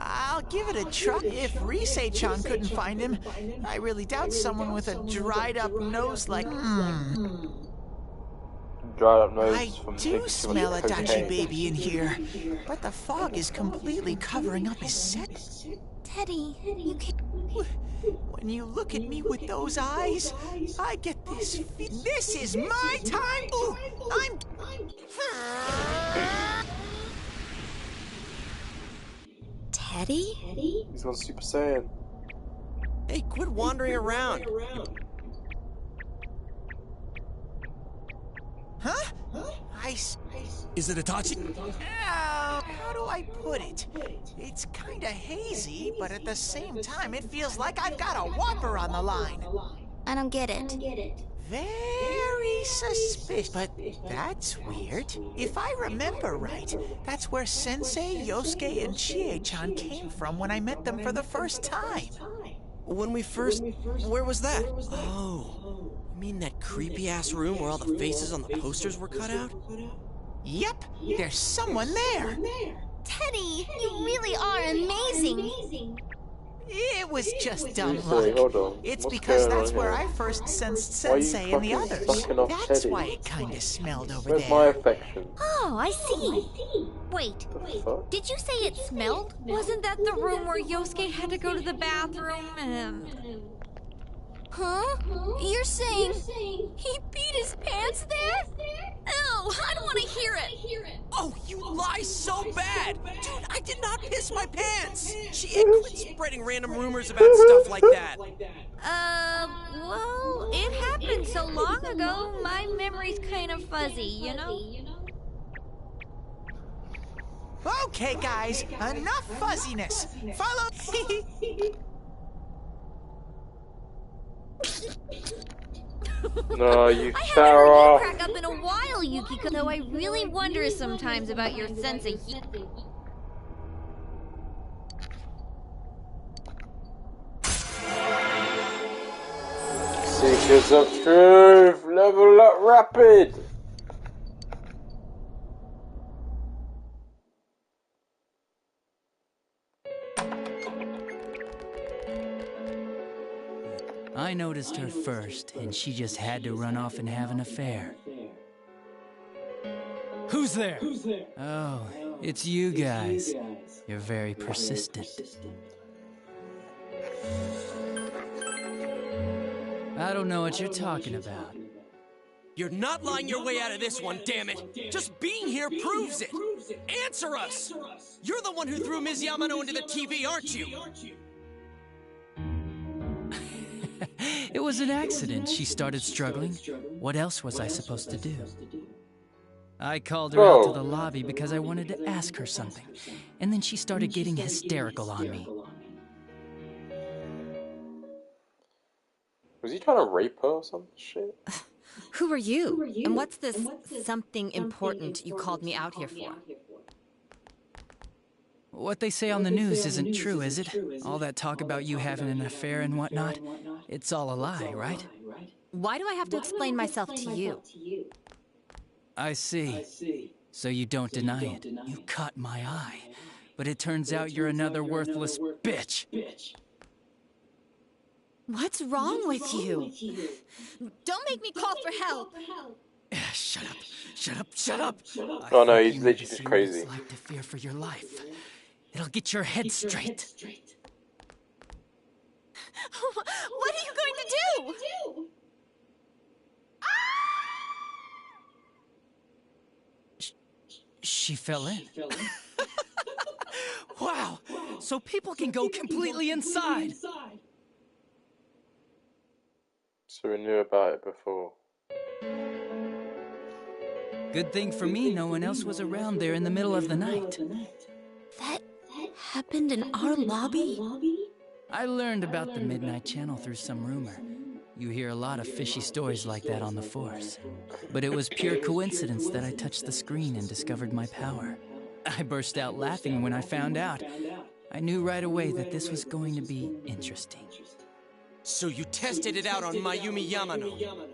Speaker 11: I'll give it a try. If Risei-chan couldn't find him, I really doubt someone with a dried-up nose like...
Speaker 1: Dried up nose
Speaker 11: I
Speaker 1: from
Speaker 11: do smell a Adachi baby in here, but the fog is completely covering up his scent.
Speaker 3: Teddy, you can't...
Speaker 11: When you look at me with those eyes, I get this This is my time! Ooh, I'm...
Speaker 3: Teddy?
Speaker 1: He's on Super Saiyan.
Speaker 4: Hey, quit wandering around.
Speaker 11: Huh?
Speaker 5: Is it Itachi?
Speaker 11: How do I put it? It's kinda hazy, but at the same time, it feels like I've got a whopper on the line.
Speaker 3: I don't get it.
Speaker 11: Very suspicious, but that's weird. If I remember right, that's where Sensei, Yosuke, and Chie-chan came from when I met them for the first time.
Speaker 4: When we first... Where was that? Oh, you mean that creepy-ass room where all the faces on the posters were cut out?
Speaker 11: Yep, there's someone there.
Speaker 3: Teddy, you really are amazing.
Speaker 11: It was just dumb
Speaker 1: Seriously,
Speaker 11: luck.
Speaker 1: hold on.
Speaker 11: It's
Speaker 1: What's
Speaker 11: because
Speaker 1: going
Speaker 11: that's
Speaker 1: on
Speaker 11: where
Speaker 1: here?
Speaker 11: I first sensed
Speaker 1: Why are you
Speaker 11: Sensei and the
Speaker 1: fucking
Speaker 11: others.
Speaker 1: sucking off
Speaker 11: That's
Speaker 1: Teddy?
Speaker 11: why it kinda smelled over
Speaker 1: Where's
Speaker 11: there.
Speaker 1: my affection?
Speaker 2: Oh, I see. Wait,
Speaker 1: Fuck?
Speaker 2: did you say it smelled? Wasn't that the room where Yosuke had to go to the bathroom and...
Speaker 3: Huh? You're saying he peed his pants there?
Speaker 2: Ew, I don't want to hear it.
Speaker 4: Oh, you lie so bad! Dude, I did not piss my pants! Shit, quit spreading random rumors about stuff like that.
Speaker 2: Well, it happened so long ago, my memory's kind of fuzzy, you know?
Speaker 11: Okay, guys, enough fuzziness. Follow.
Speaker 1: No, you
Speaker 2: I haven't heard you
Speaker 1: Sarah.
Speaker 2: crack up in a while, Yukiko, though I really wonder sometimes about your sense of humor.
Speaker 1: Seekers of truth, level up rapid.
Speaker 8: I noticed her first, and she just had to run off and have an affair. Who's there? Oh, it's you guys. You're very persistent. I don't know what you're talking about.
Speaker 4: You're not lying your way out of this one, damn it! Just being here proves it! Answer us! You're the one who threw Ms. Yamano into the TV, aren't you?
Speaker 8: It was an accident. She started struggling. What else was I supposed to do? I called her out to the lobby because I wanted to ask her something. And then she started getting hysterical on me.
Speaker 1: Was he trying to rape her or some shit?
Speaker 13: Who are you? And what's this something important you called me out here for?
Speaker 8: What they say on the news isn't true, is it? All that talk about you having an affair and whatnot? It's all a lie, right?
Speaker 13: Why do I have to explain myself to you?
Speaker 8: I see. So you don't deny it. You caught my eye. But it turns out you're another worthless bitch.
Speaker 13: What's wrong with you? Don't make me call for help.
Speaker 8: Shut up. Shut up. Shut up.
Speaker 1: Oh no, he's literally just crazy.
Speaker 8: It's like to fear for your life. It'll get your head straight.
Speaker 13: What are you going to do?
Speaker 8: She fell in. Wow. So people can go completely inside.
Speaker 1: So we knew about it before.
Speaker 8: Good thing for me, no one else was around there in the middle of the night.
Speaker 7: That happened in our lobby?
Speaker 8: I learned about the Midnight Channel through some rumor. You hear a lot of fishy stories like that on the force. But it was pure coincidence that I touched the screen and discovered my power. I burst out laughing when I found out. I knew right away that this was going to be interesting.
Speaker 4: So you tested it out on Mayumi Yamano?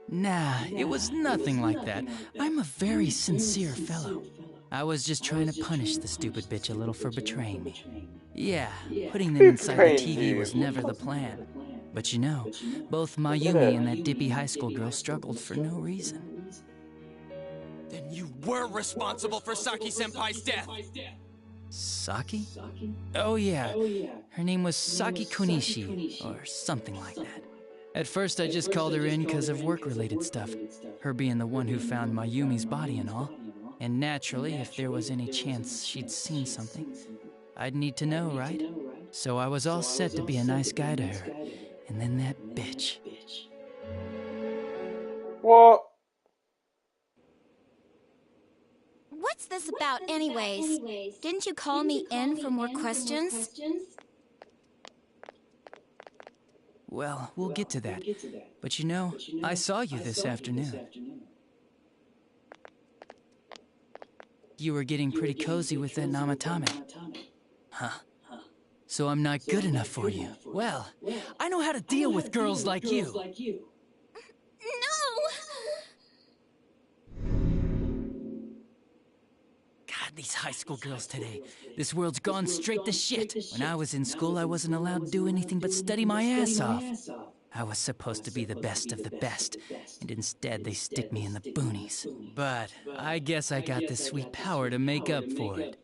Speaker 8: Nah, it was nothing like that. I'm a very sincere fellow. I was just trying to punish the stupid bitch a little for betraying me. Yeah, putting them inside the TV was never the plan. But you know, both Mayumi and that dippy high school girl struggled for no reason.
Speaker 4: Then you were responsible for Saki-senpai's death!
Speaker 8: Saki? Oh yeah, her name was Saki Konishi, or something like that. At first I just called her in because of work-related stuff, her being the one who found Mayumi's body and all. And naturally, if there was any chance she'd seen something, I'd need to know, right? So I was all set to be a nice guy to her. And then that bitch.
Speaker 1: What?
Speaker 3: What's this about anyways? Didn't you call me in for more questions?
Speaker 8: Well, we'll get to that. But you know, I saw you this afternoon. You were getting pretty cozy with that Namatame. Huh. So I'm not good enough for you. Well, I know how to deal with girls like you.
Speaker 3: No!
Speaker 8: God these high school girls today. This world's gone straight to shit. When I was in school, I wasn't allowed to do anything but study my ass off. I was supposed to be the best of the best, and instead they stick me in the boonies. But I guess I got this sweet power to make up for it.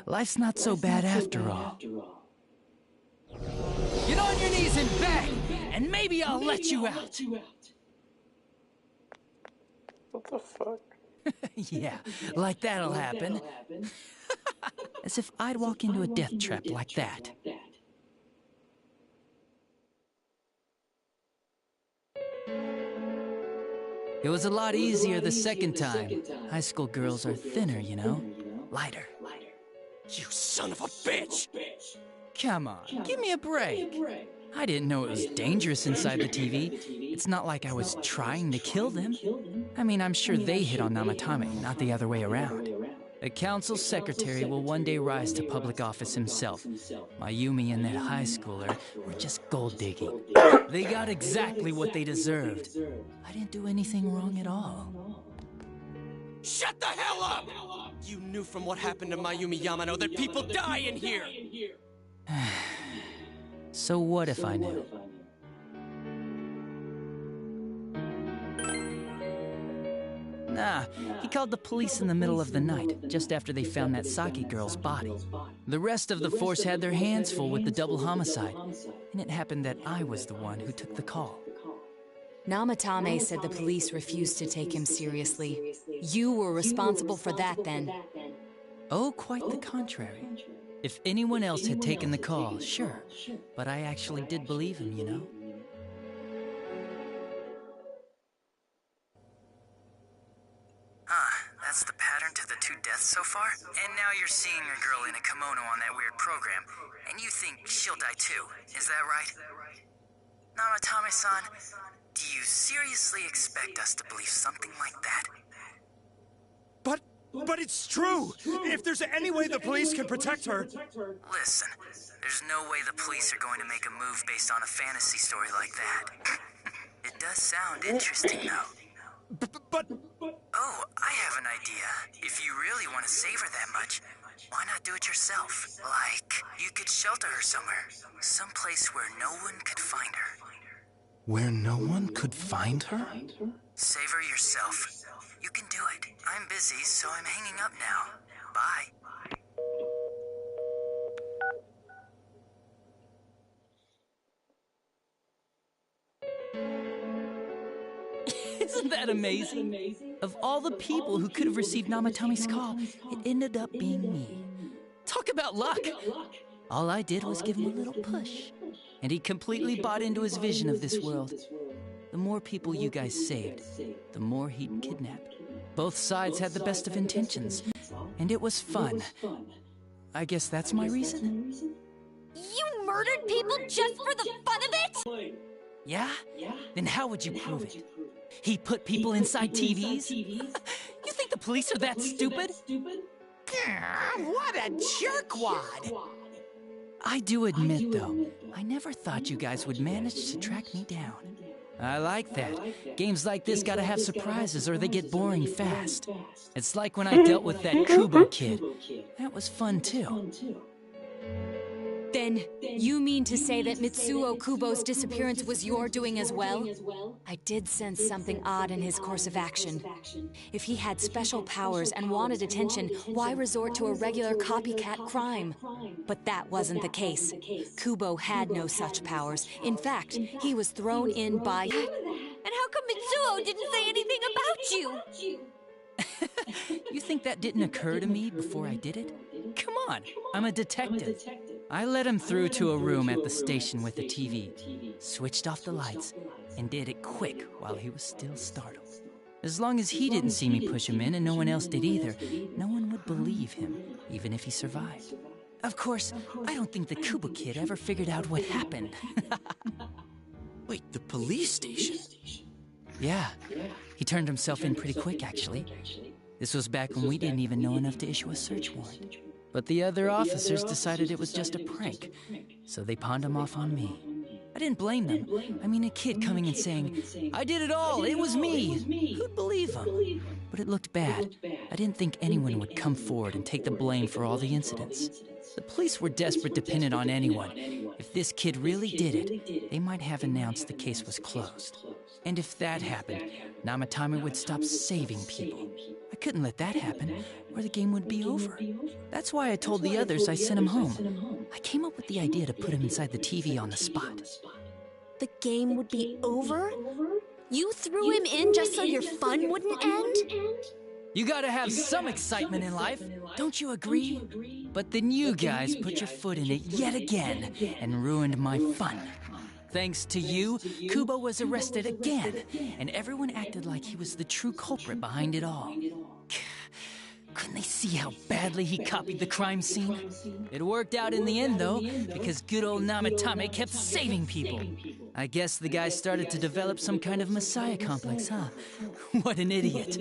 Speaker 8: Life's not so bad after all. Get on your knees and beg, and maybe I'll let you out.
Speaker 1: What the fuck?
Speaker 8: Yeah, like that'll happen. As if I'd walk into a death trap like that. It was a lot easier the second time. High school girls are thinner, you know? Lighter. You son of a bitch! Come on, give me a break. I didn't know it was dangerous inside the TV. It's not like I was trying to kill them. I mean, I'm sure they hit on Namatame, not the other way around. A council secretary will one day rise to public office himself. Mayumi and that high schooler were just gold digging. They got exactly what they deserved. I didn't do anything wrong at all.
Speaker 4: Shut the hell up! You knew from what happened to Mayumi Yamano that people die in here!
Speaker 8: So what if I knew? Nah, he called the police in the middle of the night, just after they found that Saki girl's body. The rest of the force had their hands full with the double homicide, and it happened that I was the one who took the call.
Speaker 6: Namatame said the police refused to take him seriously. You were responsible for that then.
Speaker 8: Oh, quite the contrary. If anyone else had taken the call, sure. But I actually did believe him, you know?
Speaker 14: That's the pattern to the 2 deaths so far? And now you're seeing a girl in a kimono on that weird program, and you think she'll die too, is that right? Namatame-san, do you seriously expect us to believe something like that?
Speaker 15: But it's true! If there's any way the police can protect her...
Speaker 14: Listen, there's no way the police are going to make a move based on a fantasy story like that. It does sound interesting, though.
Speaker 15: But...
Speaker 14: Oh, I have an idea. If you really want to save her that much, why not do it yourself? Like, you could shelter her somewhere. Someplace where no one could find her.
Speaker 15: Where no one could find her?
Speaker 14: Save her yourself. You can do it. I'm busy, so I'm hanging up now. Bye.
Speaker 8: Isn't that amazing? Of all the people who could have received Namatame's call, it ended up being me. Talk about luck! All I did was give him a little push, and he completely bought into his vision of this world. The more people you guys saved, the more he'd kidnap. Both sides had the best of intentions, and it was fun. I guess that's my reason?
Speaker 2: You murdered people just for the fun of it?
Speaker 8: Yeah? Then how would you prove it? He put people inside TVs? You think the police are that stupid?
Speaker 11: What a jerkwad!
Speaker 8: I do admit, though, I never thought you guys would manage to track me down. I like that. Games like this gotta have surprises or they get boring fast. It's like when I dealt with that Kubo kid. That was fun, too.
Speaker 6: Then, you mean to say that Mitsuo Kubo's disappearance was your doing as well? I did sense something odd in his course of action. If he had special powers and wanted attention, why resort to a regular copycat crime? But that wasn't the case. Kubo had no such powers. In fact, he was thrown in by...
Speaker 2: And how come Mitsuo didn't say anything about you?
Speaker 8: You think that didn't occur to me before I did it? Come on, I'm a detective. I led him through to a room at the station with a TV, switched off the lights, and did it quick while he was still startled. As long as he didn't see me push him in and no one else did either, no one would believe him, even if he survived. Of course, I don't think the Kubo kid ever figured out what happened.
Speaker 4: Wait, the police station?
Speaker 8: Yeah, he turned himself in pretty quick, actually. This was back when we didn't even know enough to issue a search warrant. But the other officers decided it was just a prank, so they pawned him off on me. I didn't blame them. I mean, a kid coming and saying, "I did it all, it was me." Who'd believe him? But it looked bad. I didn't think anyone would come forward and take the blame for all the incidents. The police were desperate to pin it on anyone. If this kid really did it, they might have announced the case was closed. And if that happened, Namatame would stop saving people. I couldn't let that happen, or the game would be over. That's why I told the others I sent him home. I came up with the idea to put him inside the TV on the spot.
Speaker 7: The game would be over? You threw him in just so your fun wouldn't end?
Speaker 8: You gotta have some excitement in life, don't you agree? But then you guys put your foot in it yet again and ruined my fun. Thanks to you, Kubo was arrested again, and everyone acted like he was the true culprit behind it all. Couldn't they see how badly he copied the crime scene? It worked out in the end, though, because good old Namatame kept saving people. I guess the guy started to develop some kind of messiah complex, huh? What an idiot.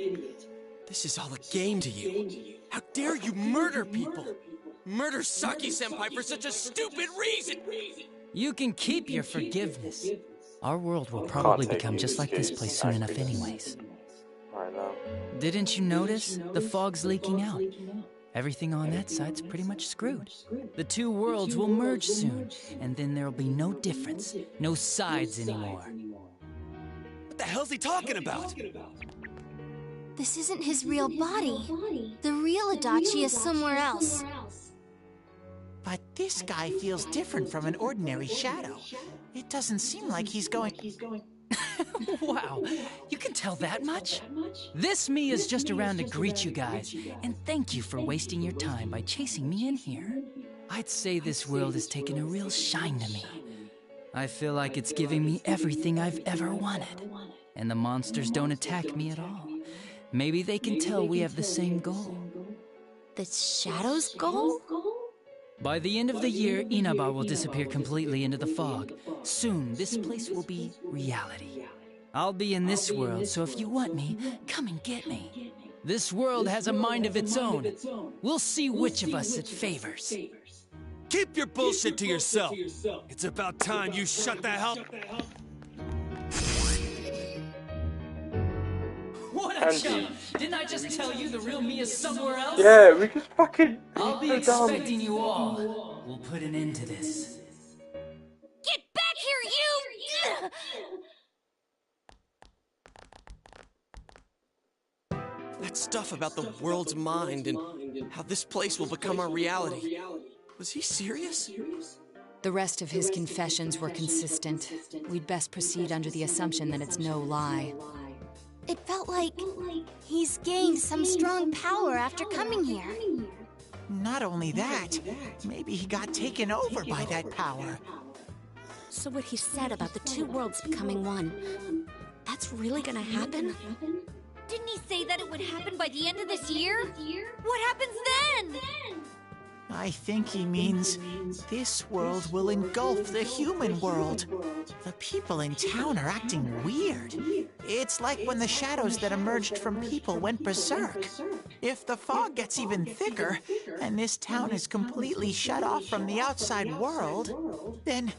Speaker 4: This is all a game to you. How dare you murder people? Murder Saki-senpai for such a stupid reason!
Speaker 8: You can keep your forgiveness. Our world will probably become just like this place soon enough anyways.
Speaker 1: I know.
Speaker 8: Didn't you notice? The fog's leaking out. Everything on that side's pretty much screwed. The two worlds will merge soon, and then there'll be no difference, no sides anymore.
Speaker 4: What the hell's he talking about?
Speaker 3: This isn't his real body. The real Adachi is somewhere else.
Speaker 11: But this guy feels different from an ordinary shadow. It doesn't seem like he's going...
Speaker 8: Wow, you can tell that much? This me is just around to greet you guys, and thank you for wasting your time by chasing me in here. I'd say this world has taken a real shine to me. I feel like it's giving me everything I've ever wanted, and the monsters don't attack me at all. Maybe they can tell we have the same goal.
Speaker 7: The Shadow's goal?
Speaker 8: By the end of the year, Inaba will disappear completely into the fog. Soon, this place will be reality. I'll be in this world, so if you want me, come and get me. This world has a mind of its own. We'll see which of us it favors.
Speaker 15: Keep your bullshit to yourself. It's about time you shut the hell...
Speaker 8: What a chump! Didn't I just tell you the real me is somewhere else?
Speaker 1: Yeah, we just fucking...
Speaker 8: I'll be expecting you all. We'll put an end to this.
Speaker 2: Get back here, you!
Speaker 4: That stuff about the world's mind and how this place will become our reality. Was he serious?
Speaker 6: The rest of his confessions were consistent. We'd best proceed under the assumption that it's no lie.
Speaker 3: It felt like he's gained some strong power after coming here.
Speaker 11: Not only that, maybe he got taken over by that power.
Speaker 7: So what he said about the two worlds becoming one, that's really gonna happen?
Speaker 2: Didn't he say that it would happen by the end of this year? What happens then?
Speaker 11: I think he means this world will engulf the human world. The people in town are acting weird. It's like when the shadows that emerged from people went berserk. If the fog gets even thicker, and this town is completely shut off from the outside world, then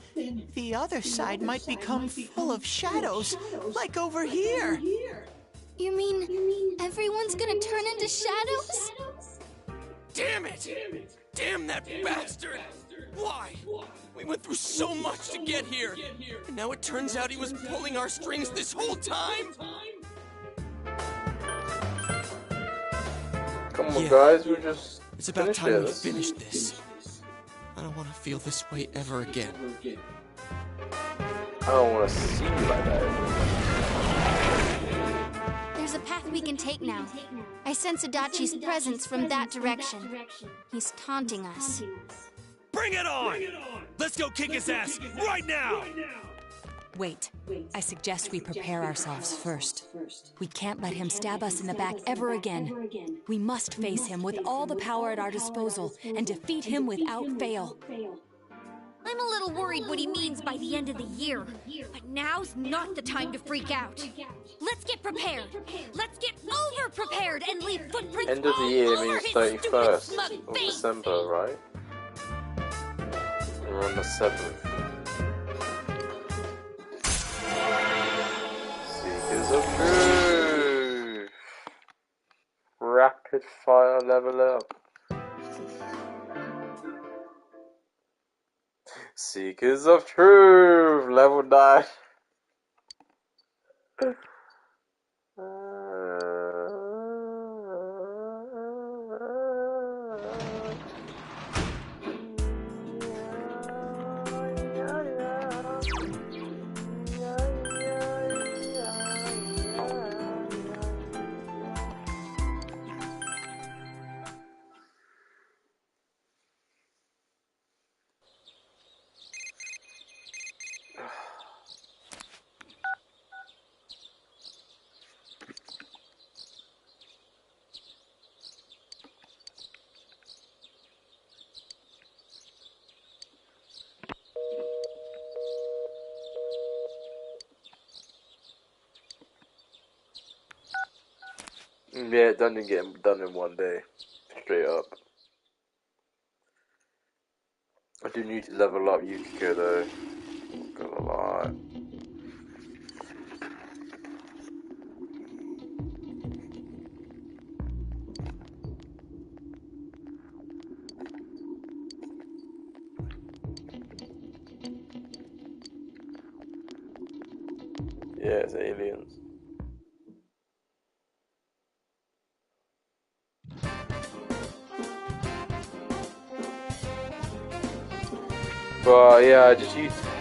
Speaker 11: the other side might become full of shadows, like over here.
Speaker 3: You mean everyone's gonna turn into shadows?
Speaker 4: Damn it! Damn that bastard! Why? We went through so much to get here, and now it turns out he was pulling our strings this whole time?
Speaker 1: Come on, guys, we just
Speaker 4: It's about time we finished this. I don't want to feel this way ever again.
Speaker 1: I don't want to see you like that.
Speaker 3: There's a path we can take now. I sense Adachi's presence from that direction. He's taunting us.
Speaker 15: Bring it on! Let's go kick his ass right now!
Speaker 6: Wait. I suggest we prepare ourselves first. We can't let him stab us in the back ever again. We must face him with all the power at our disposal and defeat him without fail.
Speaker 2: I'm a little worried what he means by the end of the year, but now's not the time to freak out. Let's get prepared. Let's get over-prepared and leave footprints
Speaker 1: End of the
Speaker 2: all
Speaker 1: year
Speaker 2: over
Speaker 1: means
Speaker 2: his
Speaker 1: 31st
Speaker 2: stupid smug
Speaker 1: of
Speaker 2: face.
Speaker 1: December, right? We're on the 7th. Seekers of Truth. Wrap Rapid fire level up. Seekers of Truth level 9. Yeah, it doesn't get done in one day. Straight up. I do need to level up Yukiko though. Not gonna lie. Yeah, it's aliens. But yeah,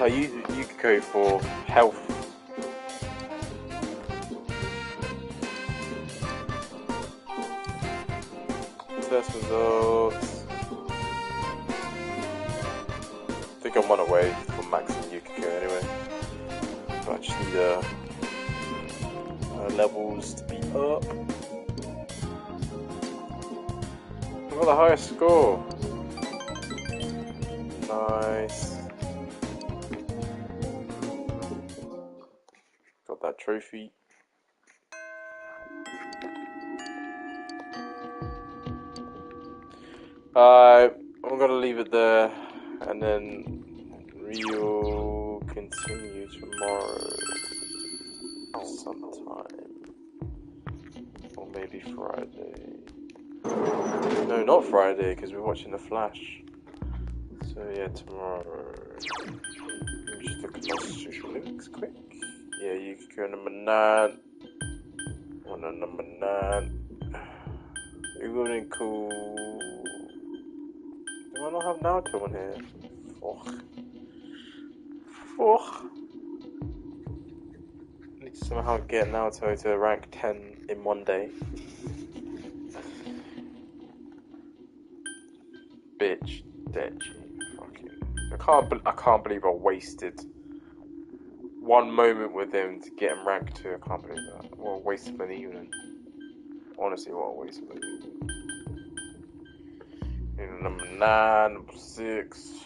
Speaker 1: I use Yukiko for health. Test results. I think I'm 1 away from maxing Yukiko anyway. So I just need levels to be up. I got the highest score. Nice. Got that trophy. I'm gonna leave it there, and then we'll continue tomorrow sometime, or maybe Friday. No, not Friday, because we're watching The Flash. So yeah, tomorrow. Let me just look at my social links quick. Yeah, you could go number 9. On to number 9. You're going cool. Do I not have Naruto on here? Fuck. Fuck. I need to somehow get Naruto to rank 10 in one day. Bitch, Deji. Fucking. I can't believe I wasted one moment with him to get him ranked 2. I can't believe that. What a waste of an evening. Honestly, what a waste of an evening. Number 9, number 6.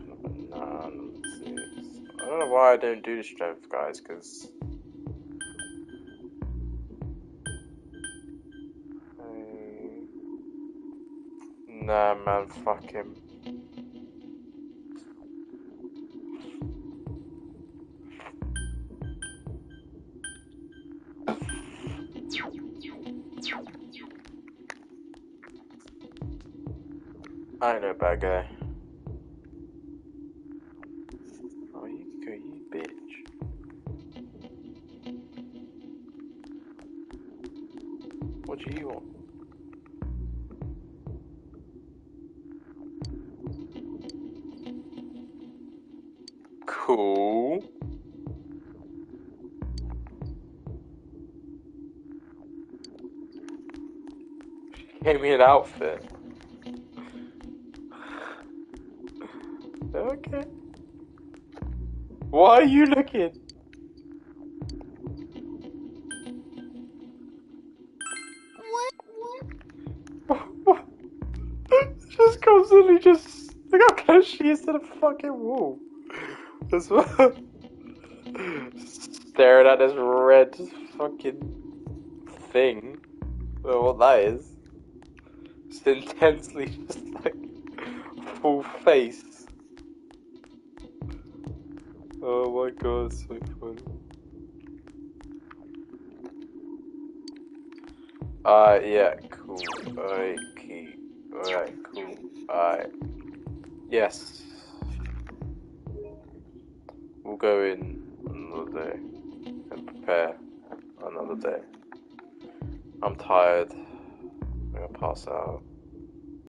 Speaker 1: Number 9, number 6. I don't know why I don't do the strength, guys, because. Nah, man, fuck him. I ain't no bad guy. Oh, you go, you bitch. What do you want? Cool. She gave me an outfit. Okay. Why are you looking? What? Just constantly just look how close she is to the fucking wall. As well. Staring at this red fucking thing. I don't know what that is. Just intensely just like full face. Oh my god, it's so funny. Yeah, cool. cool. Alright, cool. Alright. Yes. We'll go in another day and prepare another day. I'm tired. I'm gonna pass out.